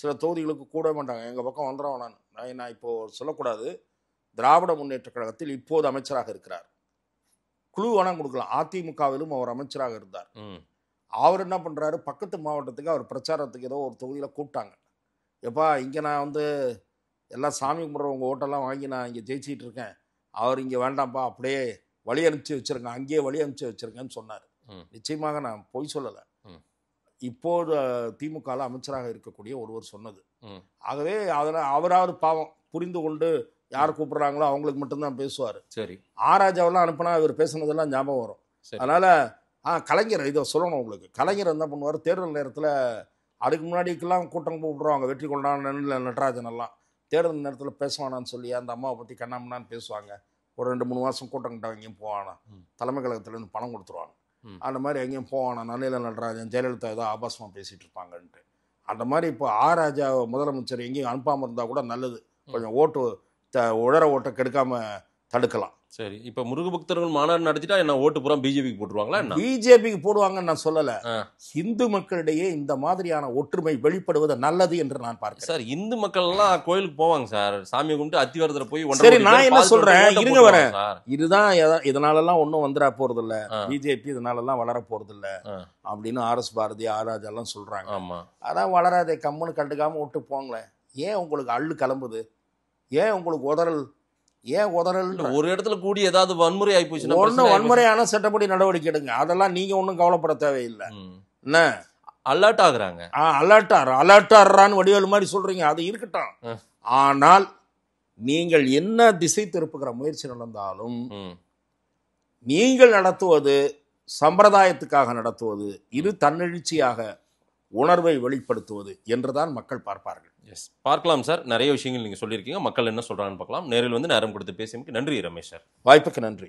சில தொகுதிகளுக்கு கூட மாட்டாங்க. எங்க பக்கம் வந்துடுறோம். நான் இப்போ சொல்லக்கூடாது. திராவிட முன்னேற்ற கழகத்தில் இப்போது அமைச்சராக இருக்கிறார். குழு வேணாம் கொடுக்கலாம். அதிமுகவிலும் அவர் அமைச்சராக இருந்தார். அவர் என்ன பண்றாரு, பக்கத்து மாவட்டத்துக்கு அவர் பிரச்சாரத்துக்கு ஏதோ ஒரு தொகுதியில் கூப்பிட்டாங்க. எப்பா இங்கே நான் வந்து எல்லாம் சாமி கும்பிட்றவங்க ஓட்டெல்லாம் வாங்கி நான் இங்கே ஜெயிச்சிட்டு இருக்கேன், அவர் இங்கே வேண்டாம்ப்பா, அப்படியே வழி அனுப்பிச்சு வச்சிருக்கேன், அங்கேயே வழி அனுப்பிச்சு வச்சிருக்கேன்னு சொன்னார். நிச்சயமாக நான் பொய் சொல்லலை. இப்போது திமுகவில் அமைச்சராக இருக்கக்கூடிய ஒருவர் சொன்னது. ஆகவே அதனால் அவராவது பாவம் புரிந்து கொண்டு யார் கூப்பிடுறாங்களோ அவங்களுக்கு மட்டும்தான் பேசுவார். சரி, ராஜாவெல்லாம் அனுப்பினா இவர் பேசுனதெல்லாம் ஞாபகம் வரும். அதனால கலைஞர் இதை சொல்லணும் உங்களுக்கு. கலைஞர் என்ன பண்ணுவார், தேர்தல் நேரத்தில் அதுக்கு முன்னாடிக்கெல்லாம் கூட்டம் கூப்பிடுவாங்க, வெற்றி கொண்டாட நடராஜன் எல்லாம் தேர்தல் நேரத்தில் பேசுவானான்னு சொல்லி அந்த அம்மாவை பற்றி கண்ணாமண்ணான்னு பேசுவாங்க. ஒரு 2-3 மாதம் கூட்டம் கிட்ட எங்கேயும் போவானா, தலைமை கழகத்துலேருந்து பணம் கொடுத்துருவாங்க. அந்த மாதிரி எங்கேயும் போவானா, நன்னில நடராஜன், ஜெயலலிதா ஏதோ ஆபாசமாக பேசிகிட்டு இருப்பாங்கன்ட்டு. அந்த மாதிரி இப்போ ராஜா முதலமைச்சர் எங்கேயும் அனுப்பாமல் இருந்தால் கூட நல்லது. கொஞ்சம் ஓட்டு உழற ஓட்டை கெடுக்காம தடுக்கலாம். சரி, இப்ப முருக பக்தர்கள் மாநாடு நடத்திட்டா என்ன ஓட்டு புறம் பிஜேபிக்கு போட்டுருவாங்களா என்ன? பிஜேபிக்கு போடுவாங்கன்னு நான் சொல்லல. இந்து மக்களிடையே இந்த மாதிரியான ஒற்றுமை வெளிப்படுவது நல்லது என்று நான் பார்க்கிறேன். சார், இந்து மக்கள் எல்லாம் கோயிலுக்கு போவாங்க சார், சாமியை கும்பிட்டு அத்திவரதரை போய் சரி, நான் என்ன சொல்றேன், இருங்க வரேன். இதுதான் இதனாலலாம் ஒன்றும் வந்துடா போறது இல்ல, பிஜேபி இதனாலலாம் வளர போறது இல்ல அப்படின்னு RS பாரதி ராஜா எல்லாம் சொல்றாங்க. ஆமா, அதான் வளராதே, கம்முன்னு கண்டுக்காம விட்டு போங்களேன். ஏன் உங்களுக்கு அள்ளு கிளம்புது? ஏன் உங்களுக்கு உதறல்? ஏன் உதறல்? ஒரு இடத்துல கூடி ஏதாவது வன்முறை ஆயிப்போச்சுன்னா ஒன்னும் வன்முறையான சட்டப்படி நடவடிக்கை எடுங்க. அதெல்லாம் நீங்க ஒன்றும் கவலைப்பட தேவையில்லை. என்ன அலர்ட் ஆகுறாங்க? அலர்ட்டாரான்னு வடிவேலு மாதிரி சொல்றீங்க, அது இருக்கட்டும். ஆனால் நீங்கள் என்ன திசை திருப்புகிற முயற்சி நடந்தாலும் நீங்கள் நடத்துவது சம்பிரதாயத்துக்காக நடத்துவது, இது தன்னெழுச்சியாக உணர்வை வெளிப்படுத்துவது என்றுதான் மக்கள் பார்ப்பார்கள். எஸ், பார்க்கலாம் சார். நிறைய விஷயங்கள் நீங்க சொல்லியிருக்கீங்க. மக்கள் என்ன சொல்றாங்கன்னு பார்க்கலாம். நேரில் வந்து நேரம் கொடுத்து பேசியமைக்கு நன்றி ரமேஷ் சார். வாய்ப்புக்கு நன்றி.